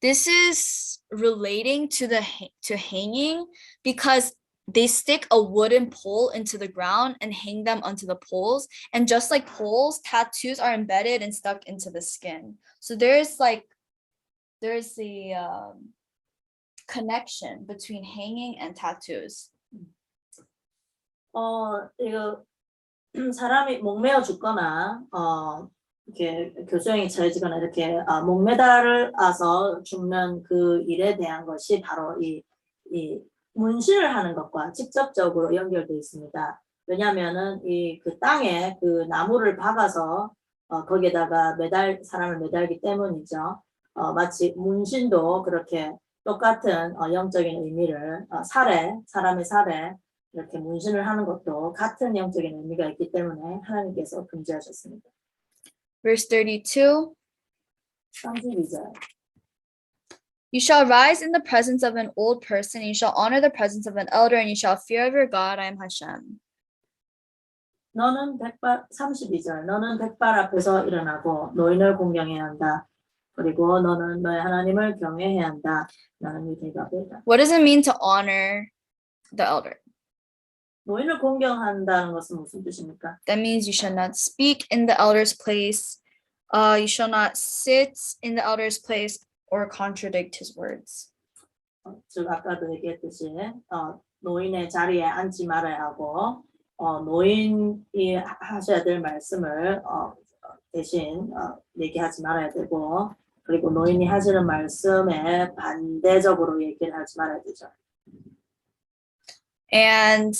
this is relating to to hanging because they stick a wooden pole into the ground and hang them onto the poles. And just like poles, tattoos are embedded and stuck into the skin. So there's the connection between hanging and tattoos. 이거 사람이 목매어 죽거나 이렇게 교수형이 처해지거나 이렇게 목매달아서 죽는 그 일에 대한 것이 바로 이 문신을 하는 것과 직접적으로 연결되어 있습니다. 왜냐하면은 그 땅에 그 나무를 박아서 거기에다가 사람을 매달기 때문이죠. 마치 문신도 그렇게 똑같은 영적인 의미를 사람의 살에 이렇게 문신을 하는 것도 같은 영적인 의미가 있기 때문에 하나님께서 금지하셨습니다. Verse 32. 32절. You shall rise in the presence of an old person, and you shall honor the presence of an elder, and you shall fear of your God, I am Hashem. 32절. 너는 백발 앞에서 일어나고 노인을 공경해야 한다. 그리고 너는 너의 하나님을 경외해야 한다. 나는 유대가 되다. What does it mean to honor the elder? 노인을 공경한다는 것은 무슨 뜻입니까? That means you shall not speak in the elder's place. You shall not sit in the elder's place or contradict his words. 즉 아까도 얘기했듯이 노인의 자리에 앉지 말아야 하고 노인이 하셔야 될 말씀을 대신 얘기하지 말아야 되고 그리고 노인이 하시는 말씀에 반대적으로 얘기를 하지 말아야 되죠. And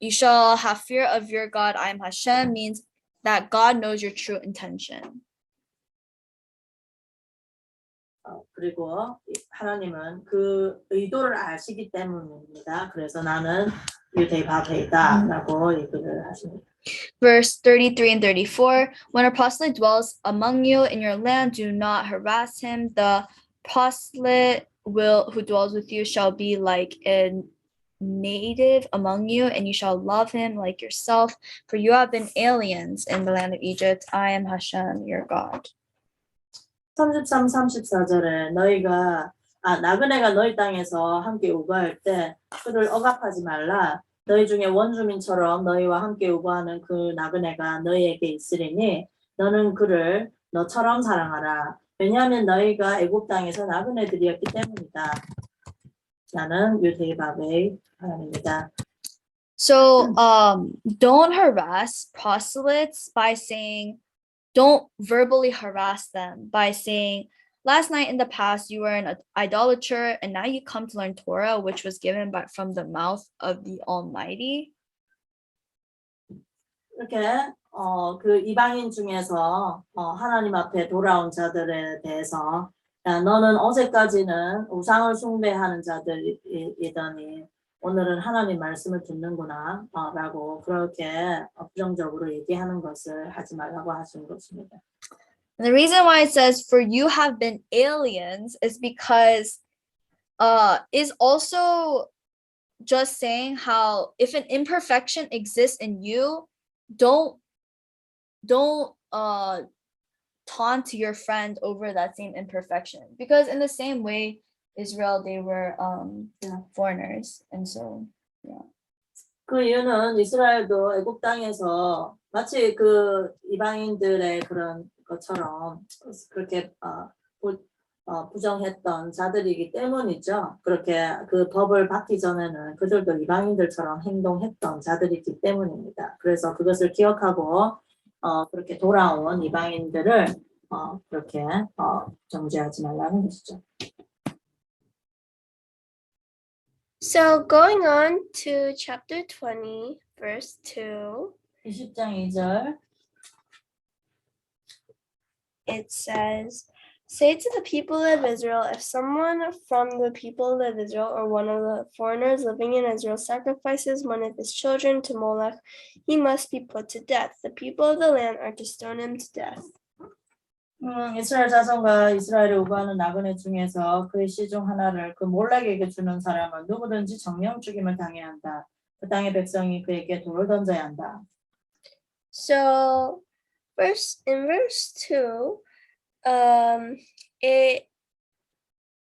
you shall have fear of your God, I am Hashem, means that God knows your true intention. 그리고 하나님은 그 의도를 아시기 때문입니다. 그래서 나는 유대의 바베이다라고 얘기를 하십니다. Verse 33 and 34. When a proselyte dwells among you in your land, do not harass him. The proselyte who dwells with you shall be like a native among you, and you shall love him like yourself, for you have been aliens in the land of Egypt. I am Hashem, your God. 33, 34절에 너희가 나그네가 너희 땅에서 함께 우거할 때 그를 억압하지 말라. 너희 중에 원주민처럼 너희와 함께 우거하는 그 나그네가 너희에게 있으리니 너는 그를 너처럼 사랑하라. 왜냐하면 너희가 애굽 땅에서 나그네들이었기 때문이다. 나는 유대의 바베이 하나님이다. So don't harass proselytes by saying, don't verbally harass them by saying, last night in the past you were an idolater and now you come to learn Torah, which was given from the mouth of the Almighty. 이렇게 그 이방인 중에서 하나님 앞에 돌아온 자들에 대해서 너는 어제까지는 우상을 숭배하는 자들이더니 오늘은 하나님 말씀을 듣는구나 라고 그렇게 부정적으로 얘기하는 것을 하지 말라고 하시는 것입니다. And the reason why it says, for you have been aliens, is because is also just saying how if an imperfection exists in you, don't taunt your friend over that same imperfection. Because in the same way, Israel, they were foreigners, and so yeah. 그 이유는 이스라엘도 애굽 땅에서 마치 그 이방인들의 그런 것처럼 그렇게 부정했던 자들이기 때문이죠. 그렇게 그 법을 받기 전에는 그들도 이방인들처럼 행동했던 자들이기 때문입니다. 그래서 그것을 기억하고 그렇게 돌아온 이방인들을 그렇게 정죄하지 말라는 것이죠. So going on to chapter 20, verse 2. 20장 2절. It says, say to the people of Israel, if someone from the people of Israel or one of the foreigners living in Israel sacrifices one of his children to Molech, he must be put to death. The people of the land are to stone him to death. 이스라엘 자손과 이스라엘에 우거하는 나그네 중에서 그의 씨 중 하나를 그 몰렉에게 주는 사람은 누구든지 정령 죽임을 당해야 한다. 그 땅의 백성이 그에게 돌을 던져야 한다. So In verse 2, it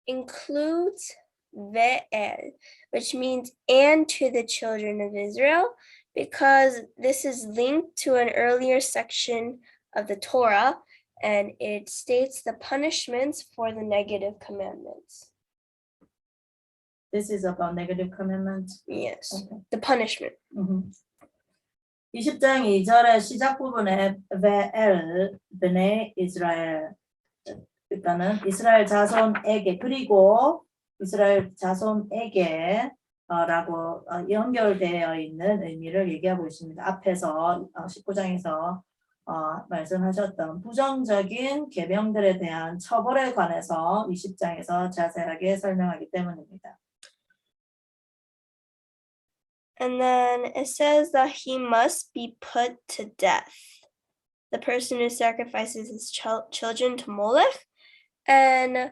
includes ve'el, which means and to the children of Israel, because this is linked to an earlier section of the Torah, and it states the punishments for the negative commandments. This is about negative commandment. Yes, Okay. the punishment. 20장 2절의 시작 부분에 ve'el bnei Israel, 그러니까는 이스라엘 자손에게 그리고 이스라엘 자손에게 라고 연결되어 있는 의미를 얘기하고 있습니다. 앞에서 19장에서 말씀하셨던 부정적인 계명들에 대한 처벌에 관해서 20장에서 자세하게 설명하기 때문입니다. And then it says that he must be put to death. The person who sacrifices his children to Molech, and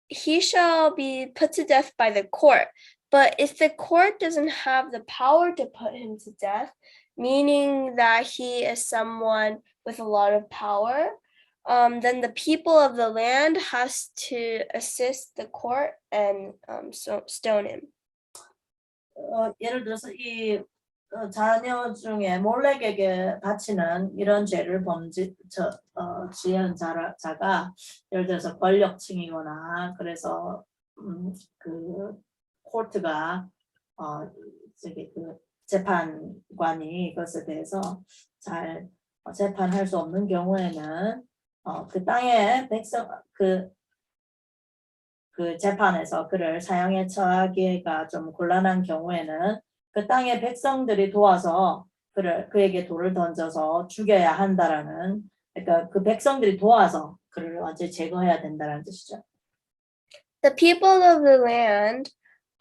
he shall be put to death by the court. But if the court doesn't have the power to put him to death, meaning that he is someone with a lot of power, then the people of the land has to assist the court and stone him. 예를 들어서 이 자녀 중에 몰렉에게 바치는 이런 죄를 지은 자가 예를 들어서 권력층이거나 그래서 그 코트가 저기 그 재판관이 이것에 대해서 잘 재판할 수 없는 경우에는 그 땅의 백성 그 재판에서 그를 사형에 처하기가 좀 곤란한 경우에는 그 땅의 백성들이 도와서 그에게 돌을 던져서 죽여야 한다라는, 그러니까 그 백성들이 도와서 그를 완전히 제거해야 된다라는 뜻이죠. The people of the land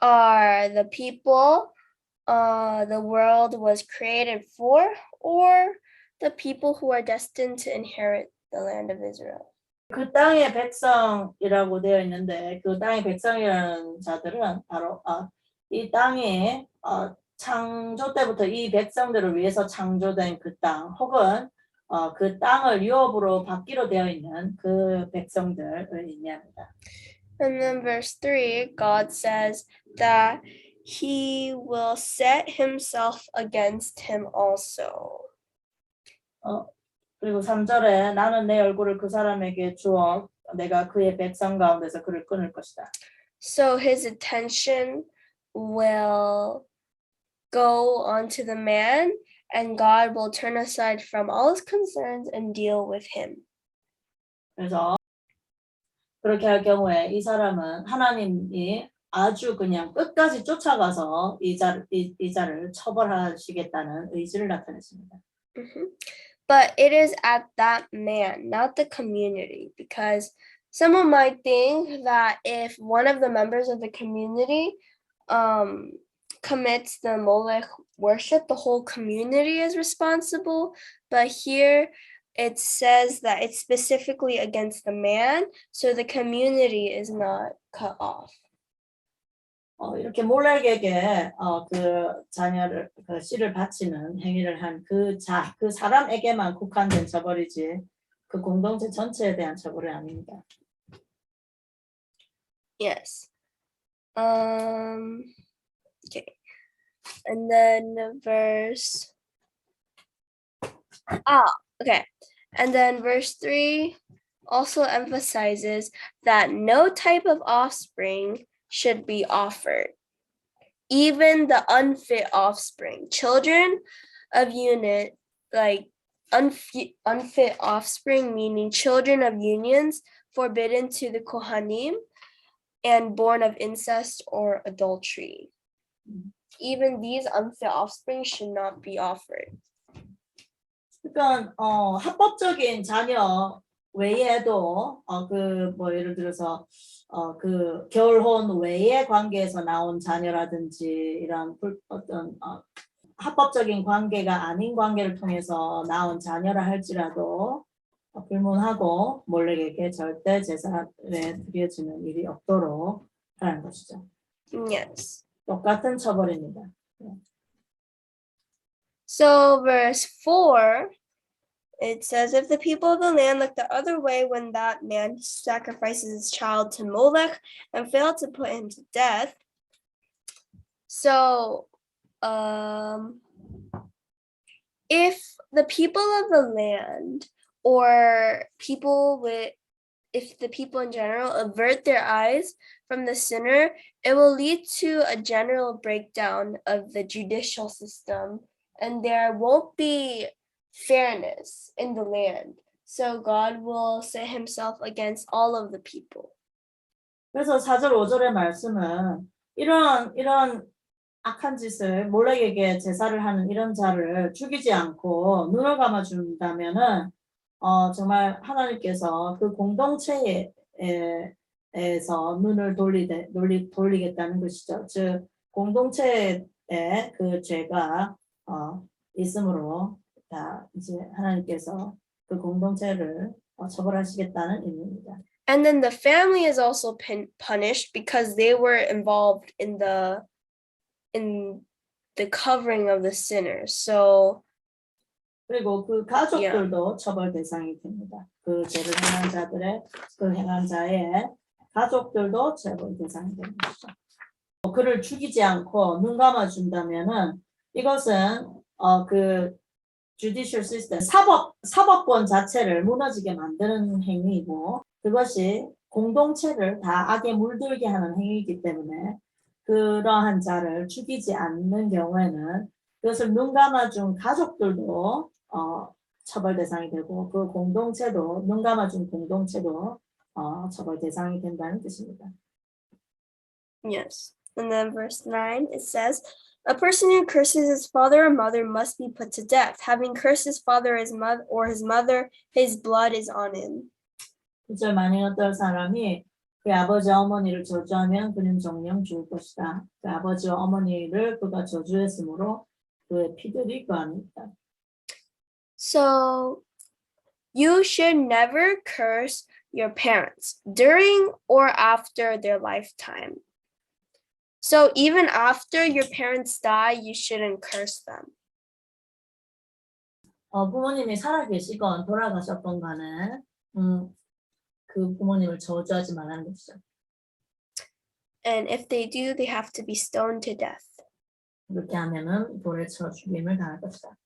are the people the world was created for, or the people who are destined to inherit the land of Israel. 그 땅의 백성이라고 되어 있는데 그 땅의 백성이라는 자들은 바로 이 땅이 창조 때부터 이 백성들을 위해서 창조된 그 땅 혹은 그 땅을 유업으로 받기로 되어 있는 그 백성들을 의미합니다. And then verse 3, God says that he will set himself against him also. 그리고 3절에 나는 내 얼굴을 그 사람에게 주어 내가 그의 백성 가운데서 그를 끊을 것이다. So his attention will go onto the man, and God will turn aside from all his concerns and deal with him. 그래서 그렇게 할 경우에 이 사람은 하나님이 아주 그냥 끝까지 쫓아가서 이 자를 처벌하시겠다는 의지를 나타냈습니다. But it is at that man, not the community, because someone might think that if one of the members of the community commits the Molech worship, the whole community is responsible. But here it says that it's specifically against the man, so the community is not cut off. 이렇게 몰렉에게 그 자녀를 그 씨를 바치는 행위를 한 그 사람에게만 국한된 처벌이지 그 공동체 전체에 대한 처벌이 아닙니다. Yes. Okay. And then verse okay. And then verse 3 also emphasizes that no type of offspring should be offered. Even the unfit offspring. Children of unfit offspring, meaning children of unions forbidden to the Kohanim and born of incest or adultery. Even these unfit offspring should not be offered. 그러니까 합법적인 자녀 외에도 예를 들어서 그 결혼 외의 관계에서 나온 자녀라든지 이런 어떤 합법적인 관계가 아닌 관계를 통해서 나온 자녀라 할지라도 불문하고 몰렉에게 절대 제사에 드려지는 일이 없도록 하는 것이죠. Yes. 똑같은 처벌입니다. So verse 4 It says, if the people of the land look the other way when that man sacrifices his child to Molech and fail to put him to death. So, if the people of the land or if the people in general avert their eyes from the sinner, it will lead to a general breakdown of the judicial system, and there won't be fairness in the land. So God will set himself against all of the people. 그래서 4절 5절의 말씀은 이런 악한 짓을 몰렉에게 제사를 하는 이런 자를 죽이지 않고 눈을 감아 준다면은 정말 하나님께서 그 공동체에서 눈을 돌리겠다는 것이죠. 즉 공동체에 그 죄가 있으므로 다 이제 하나님께서 그 공동체를 처벌하시겠다는 의미입니다. And then the family is also punished because they were involved in the covering of the sinners. So 그리고 그 가족들도 처벌 대상이 됩니다. 그 죄를 행한 자의 가족들도 처벌 대상이 되는 것이죠. 그를 죽이지 않고 눈 감아 준다면은 이것은 그 judicial system 사법권 자체를 무너지게 만드는 행위이고 그것이 공동체를 다 악에 물들게 하는 행위이기 때문에 그러한 자를 죽이지 않는 경우에는 그것을 눈 감아준 가족들도 처벌 대상이 되고 그 공동체도 눈 감아준 공동체도 처벌 대상이 된다는 뜻입니다. Yes. And then verse 9, it says, a person who curses his father or mother must be put to death. Having cursed his father or his mother, his blood is on him. 그저 만일 어떤 사람이 그 아버지와 어머니를 저주하면 그는 정령 죽을 것이다. 그 아버지와 어머니를 그가 저주했으므로 그의 피들이 그 안에 있다. So you should never curse your parents during or after their lifetime. So even after your parents die, you shouldn't curse them. 부모님이 살아계시건 돌아가셨건 간에 그 부모님을 저주하지 말라는 것이죠. And if they do, they have to be stoned to death. 그렇게 하면은 돌에 쳐 죽임을 당할 것이다.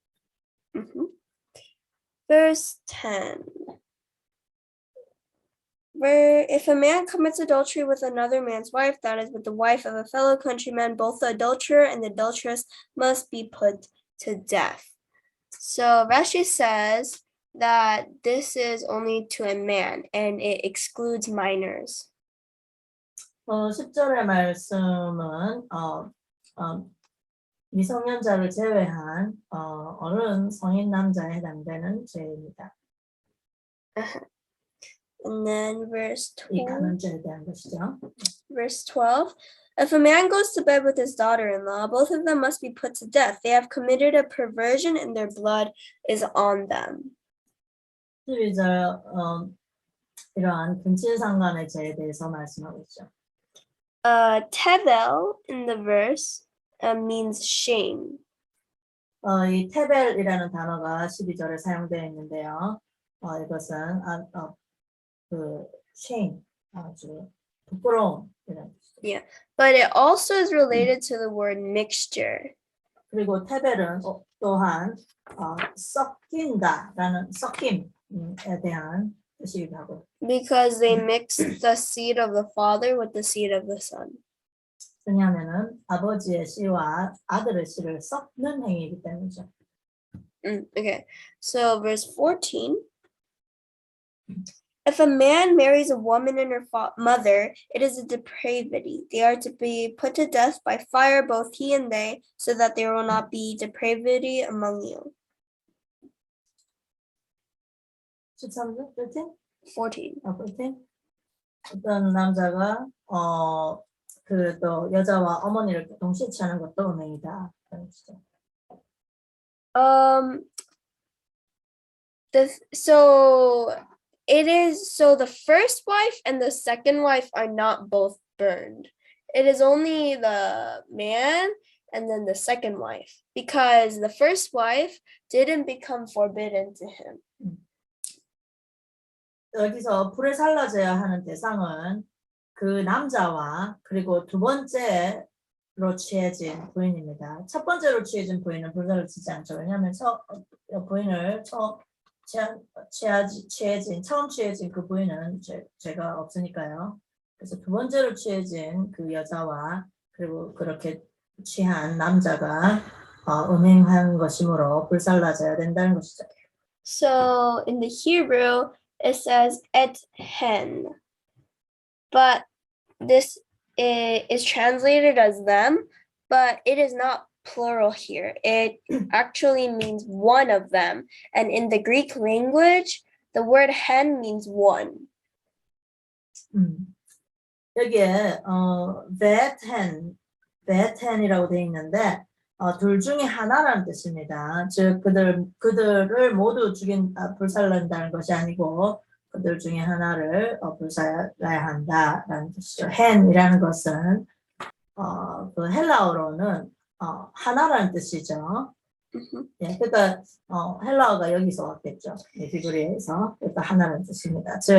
Verse 10. Where if a man commits adultery with another man's wife, that is with the wife of a fellow countryman, both the adulterer and the adulteress must be put to death. So Rashi says that this is only to a man and it excludes minors. 10절의 말씀은 미성년자를 제외한 어른 성인 남자에 해당되는 죄입니다. And then verse 12. Verse 12. If a man goes to bed with his daughter-in-law, both of them must be put to death. They have committed a perversion and their blood is on them. 12절 이러한 근친상간의 죄에 대해서 말씀하고 있죠. Tevel in the verse means shame. 이 테벨이라는 단어가 12절에 사용되어 있는데요. 이것은 그 shame 아주 부끄러움 이런 뜻이죠. Yeah, but it also is related to the word mixture. 그리고 테벨은 또한 섞인다라는 섞임에 대한 뜻이기도 하고. Because they mixed the seed of the father with the seed of the son. 왜냐하면은 아버지의 씨와 아들의 씨를 섞는 행위이기 때문이죠. Okay, so verse 14. If a man marries a woman and her mother, it is a depravity. They are to be put to death by fire, both he and they, so that there will not be depravity among you. 13절? 14. 14? 어떤 남자가 그 또 여자와 어머니를 동시에 취하는 것도 음행이다. So the first wife and the second wife are not both burned. It is only the man and then the second wife, because the first wife didn't become forbidden to him. 여기서 불에 살라져야 하는 대상은 그 남자와 그리고 두 번째로 취해진 부인입니다. 첫 번째로 취해진 부인은 불살라지지 않죠. 왜냐하면 부인을 처음 취해진 그 부인은 죄가 없으니까요. 그래서 두 번째로 취해진 그 여자와 그리고 그렇게 취한 남자가 음행한 것이므로 불살라져야 된다는 것이죠. So in the Hebrew, it says et hen, but this is translated as them, but it is not plural here. It actually means one of them. And in the Greek language, the word hen means one. 여기에 벳헨이라고 되어 있는데 둘 중에 하나라는 뜻입니다. 즉 그들을 모두 불살른다는 것이 아니고 그들 중에 하나를 불살라야 한다라는 뜻이죠. 헨이라는 것은 그 헬라어로는 하나라는 뜻이죠. 예, 그러니까 헬라어가 여기서 왔겠죠. 히브리어에서 그러니까 하나라는 뜻입니다. 즉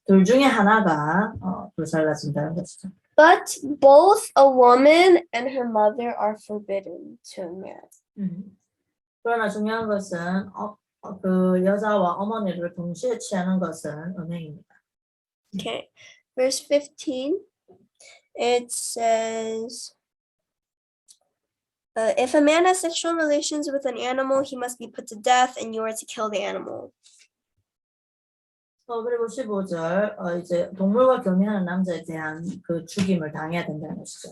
둘 중에 하나가 불살라진다는 것이죠. But both a woman and her mother are forbidden to a man. 그러나 중요한 것은 그 여자와 어머니를 동시에 취하는 것은 음행입니다. Okay, verse 15, it says, if a man has sexual relations with an animal, he must be put to death, and you are to kill the animal. 그리고 15절 이제 동물과 교미하는 남자에 대한 그 죽임을 당해야 된다는 것이죠.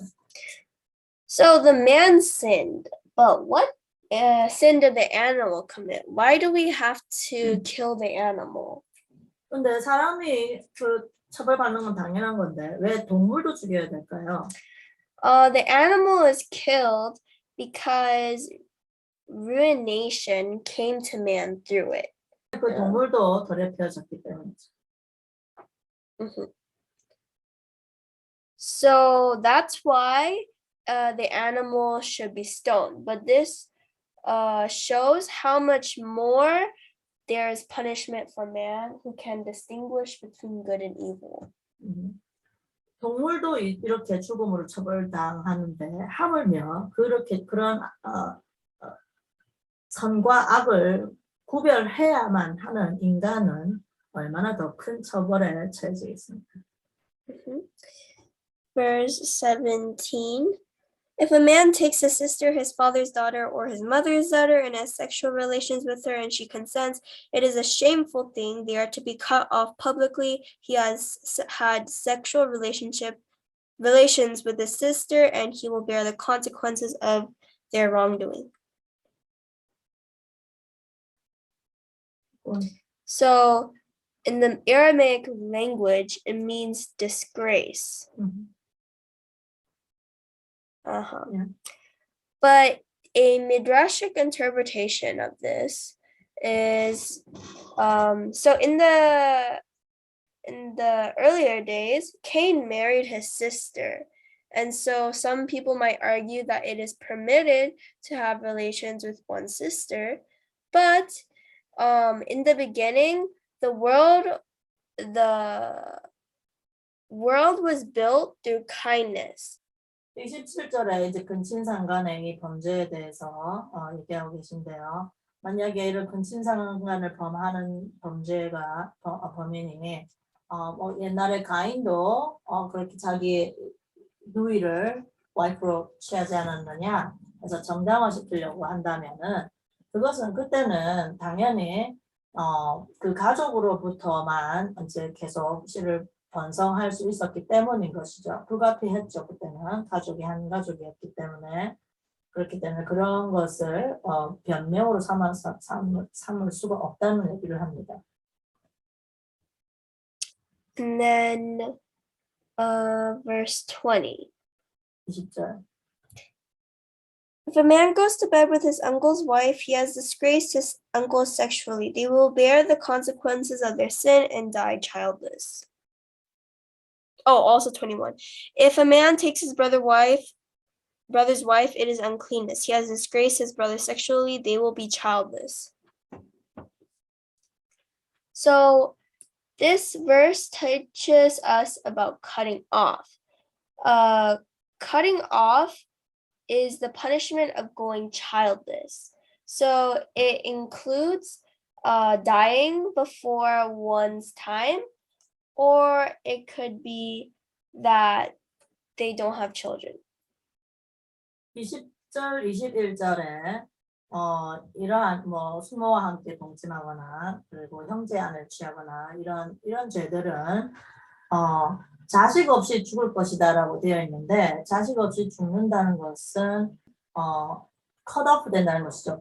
So the man sinned, but what sin did the animal commit? Why do we have to kill the animal? 근데 사람이 그 처벌받는 건 당연한 건데 왜 동물도 죽여야 될까요? The animal is killed because ruination came to man through it. 그 동물도 더럽혀졌기 때문이죠. So that's why the animal should be stoned. But this shows how much more there is punishment for man who can distinguish between good and evil. 동물도 이렇게 죽음으로 처벌당하는데 하물며 그런 선과 악을 구별해야만 하는 인간은 얼마나 더 큰 처벌에 처해지겠습니까? Verse 17. If a man takes his sister, his father's daughter, or his mother's daughter, and has sexual relations with her, and she consents, it is a shameful thing. They are to be cut off publicly. He has had sexual relations with his sister, and he will bear the consequences of their wrongdoing. So, in the Aramaic language, it means disgrace. Yeah. But a midrashic interpretation of this is so in the earlier days, Cain married his sister, and so some people might argue that it is permitted to have relations with one's sister, but in the beginning, the world was built through kindness. 27절에 이제 근친상간의 이 범죄에 대해서 얘기하고 계신데요. 만약에 이런 근친상간을 범하는 범죄가 범인이 뭐 옛날에 가인도 그렇게 자기 누이를 와이프로 취하지 않았느냐 해서 정당화시키려고 한다면은 그것은 그때는 당연히 그 가족으로부터만 이제 계속 씨를 번성할 수 있었기 때문인 것이죠. 불가피했죠. 그때는 가족이 한 가족이었기 때문에 그렇기 때문에 그런 것을 변명으로 삼을 수가 없다는 얘기를 합니다. And then verse 20. 20절. If a man goes to bed with his uncle's wife, he has disgraced his uncle sexually. They will bear the consequences of their sin and die childless. Oh, also 21. If a man takes his brother's wife, brother's wife, it is uncleanness. He has disgraced his brother sexually, they will be childless. So this verse teaches us about cutting off. Cutting off is the punishment of going childless. So it includes dying before one's time, or it could be that they don't have children. 20절, 21절에 이러한 뭐 수모와 함께 동침하거나 그리고 형제안을 취하거나 이런 죄들은 자식 없이 죽을 것이다라고 되어 있는데 자식 없이 죽는다는 것은 cut off 된다는 것이죠.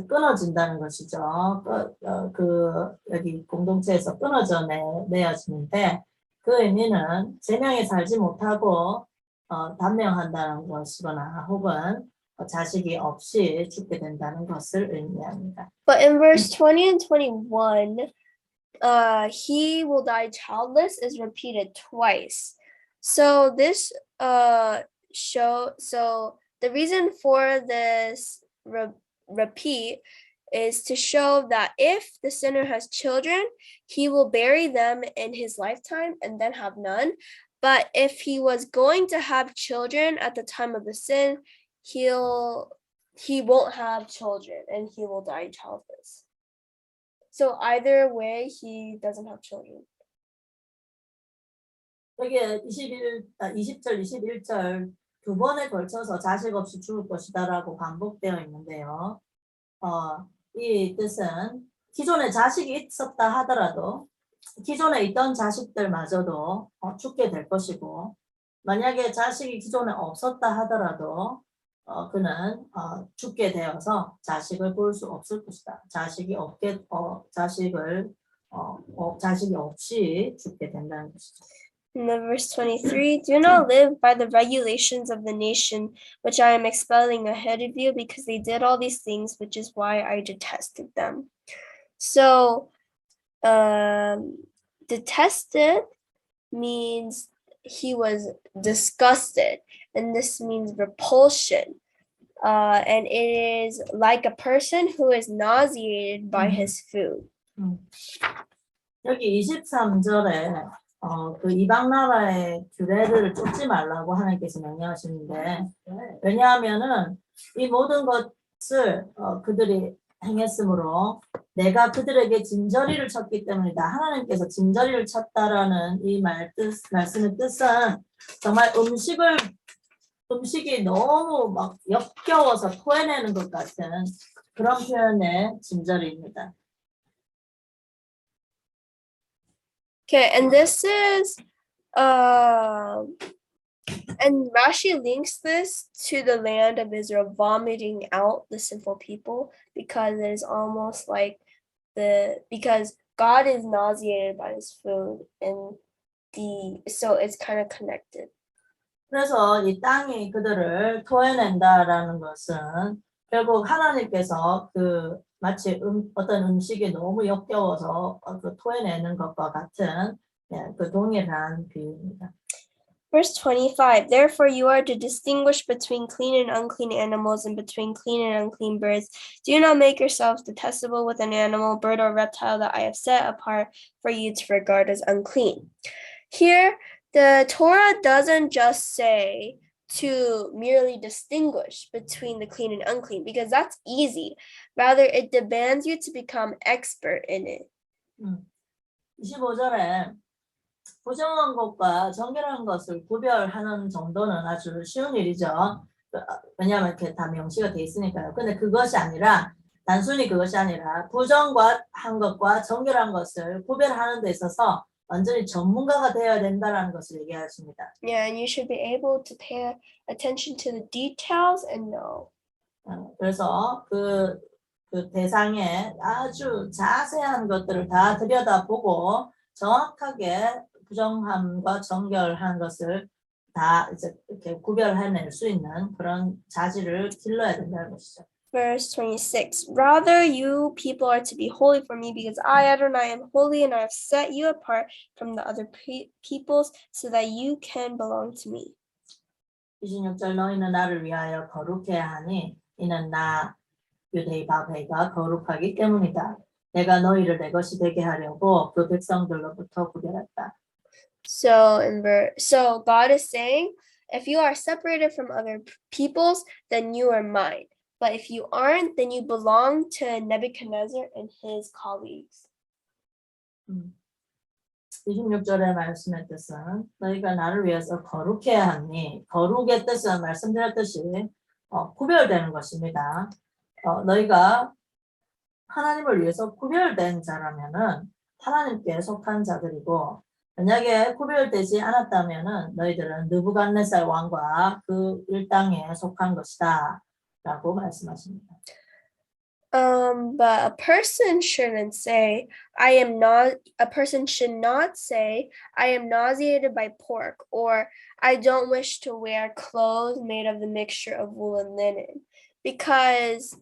끊어진다는 것이죠. 여기 공동체에서 끊어져 내어지는데 그 의미는 제명에 살지 못하고 단명한다는 것이거나 혹은 자식이 없이 죽게 된다는 것을 의미합니다. But in verse 20 and 21, he will die childless is repeated twice. So this so the reason for this repeat is to show that if the sinner has children, he will bury them in his lifetime and then have none. But if he was going to have children at the time of the sin, he won't have children and he will die childless. So either way, he doesn't have children. 여기에 20절, 21절 두 번에 걸쳐서 자식 없이 죽을 것이다라고 반복되어 있는데요. 이 뜻은 기존에 자식이 있었다 하더라도 기존에 있던 자식들마저도 죽게 될 것이고 만약에 자식이 기존에 없었다 하더라도 그는 죽게 되어서 자식을 볼 수 없을 것이다. 자식이 없이 죽게 된다는 것이죠. In the verse 23, do not live by the regulations of the nation which I am expelling ahead of you because they did all these things, which is why I detested them. So, detested means he was disgusted, and this means repulsion. And it is like a person who is nauseated by his food. 여기 23절에 그 이방 나라의 규례를 쫓지 말라고 하나님께서 명령하시는데 왜냐하면은 이 모든 것을 그들이 행했으므로 내가 그들에게 진저리를 쳤기 때문이다. 하나님께서 진저리를 쳤다라는 이 말씀의 뜻은 정말 음식이 너무 막 역겨워서 토해내는 것 같은 그런 표현의 진저리입니다. Okay, and this is and Rashi links this to the land of Israel vomiting out the sinful people because it is almost like because God is nauseated by his food and so it's kind of connected. 그래서 이 땅이 그들을 토해낸다라는 것은 결국 하나님께서 그 마치 어떤 음식이 너무 역겨워서 그 토해내는 것과 같은 그 동일한 비유입니다. Verse 25, therefore you are to distinguish between clean and unclean animals and between clean and unclean birds. Do not make yourselves detestable with an animal, bird, or reptile that I have set apart for you to regard as unclean. Here, the Torah doesn't just say to merely distinguish between the clean and unclean because that's easy. Rather, it demands you to become expert in it. 25절에 부정한 것과 정결한 것을 구별하는 정도는 아주 쉬운 일이죠. 왜냐하면 이렇게 다 명시가 돼 있으니까요. 근데 그것이 아니라 단순히 그것이 아니라 부정한 것과 정결한 것을 구별하는 데 있어서 완전히 전문가가 되어야 된다라는 것을 얘기하십니다. Yeah, and you should be able to pay attention to the details and know. 그래서 그 대상에 아주 자세한 것들을 다 들여다보고 정확하게 부정함과 정결한 것을 다 이제 이렇게 구별해낼 수 있는 그런 자질을 길러야 된다는 것이죠. Verse 26, rather you people are to be holy for me because I, Adonai, am holy and I have set you apart from the other peoples so that you can belong to me. 26절 너희는 나를 위하여 거룩해야 하니 이는 나 유대의 바베가 거룩하기 때문이다. 내가 너희를 내 것이 되게 하려고 그 백성들로부터 구별했다. So God is saying, if you are separated from other peoples, then you are mine. But if you aren't, then you belong to Nebuchadnezzar and his colleagues. 26절의 말씀의 뜻은 너희가 나를 위해서 거룩해야 하니 거룩의 뜻은 말씀드렸듯이 구별되는 것입니다. 너희가 하나님을 위해서 구별된 자라면은 하나님께 속한 자들이고 만약에 구별되지 않았다면은 너희들은 느부갓네살 왕과 그 일당에 속한 것이다 라고 말씀하십니다. But a person should not say, I am nauseated by pork, or I don't wish to wear clothes made of the mixture of wool and linen. Because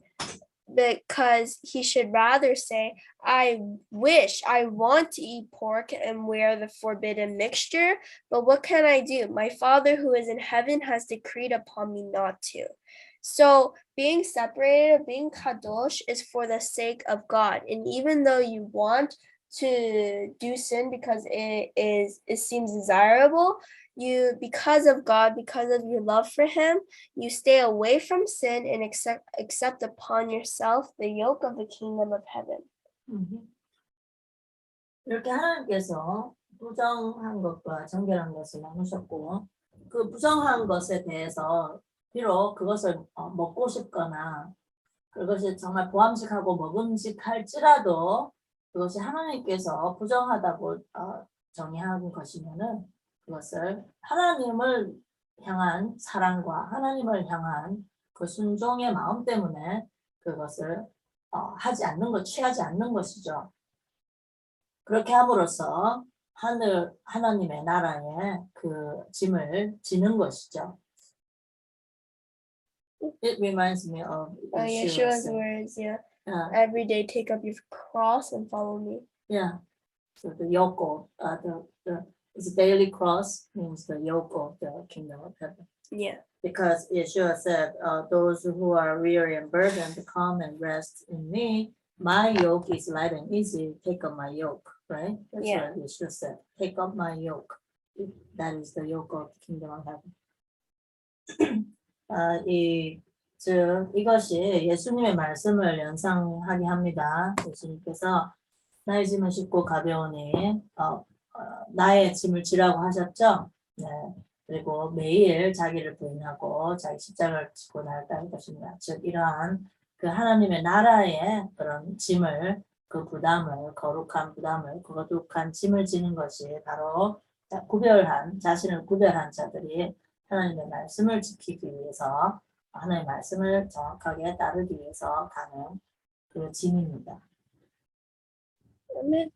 he should rather say, I want to eat pork and wear the forbidden mixture, but what can I do? My Father who is in heaven has decreed upon me not to. So being separated, being kadosh, is for the sake of God. And even though you want to do sin because it seems desirable, because of God, because of your love for him, you stay away from sin and accept upon yourself the yoke of the kingdom of heaven. 이렇게 하나님께서 부정한 것과 정결한 것을 나누셨고 그 부정한 것에 대해서 비록 그것을 먹고 싶거나 그것이 정말 보암직하고 먹음직할지라도 그것이 하나님께서 부정하다고 정의한 것이면은 그것을 하나님을 향한 사랑과 하나님을 향한 그 순종의 마음 때문에 그것을 취하지 않는 것이죠. 그렇게 함으로써 하나님의 나라에 그 짐을 지는 것이죠. It reminds me of Yeshua's words, yeah. Every day take up your cross and follow me. Yeah. So the yoke of the daily cross means the yoke of the kingdom of heaven. Yeah. Because Yeshua said, those who are weary and burdened, come and rest in me. My yoke is light and easy. Take up my yoke, right? That's what Yeshua said. Take up my yoke. That is the yoke of the kingdom of heaven. 이것이 예수님의 말씀을 연상하게 합니다. 예수님께서 나의 짐은 쉽고 가벼우니 나의 짐을 지라고 하셨죠. 네. 그리고 매일 자기를 부인하고 자기 십자가를 지고 나를 따를 것입니다. 즉 이러한 그 하나님의 나라의 그런 짐을 그 부담을 거룩한 부담을 거룩한 짐을 지는 것이 바로 자신을 구별한 자들이 하나님의 말씀을 지키기 위해서 하나님의 말씀을 정확하게 따르기 위해서 가는 그 짐입니다. Amen.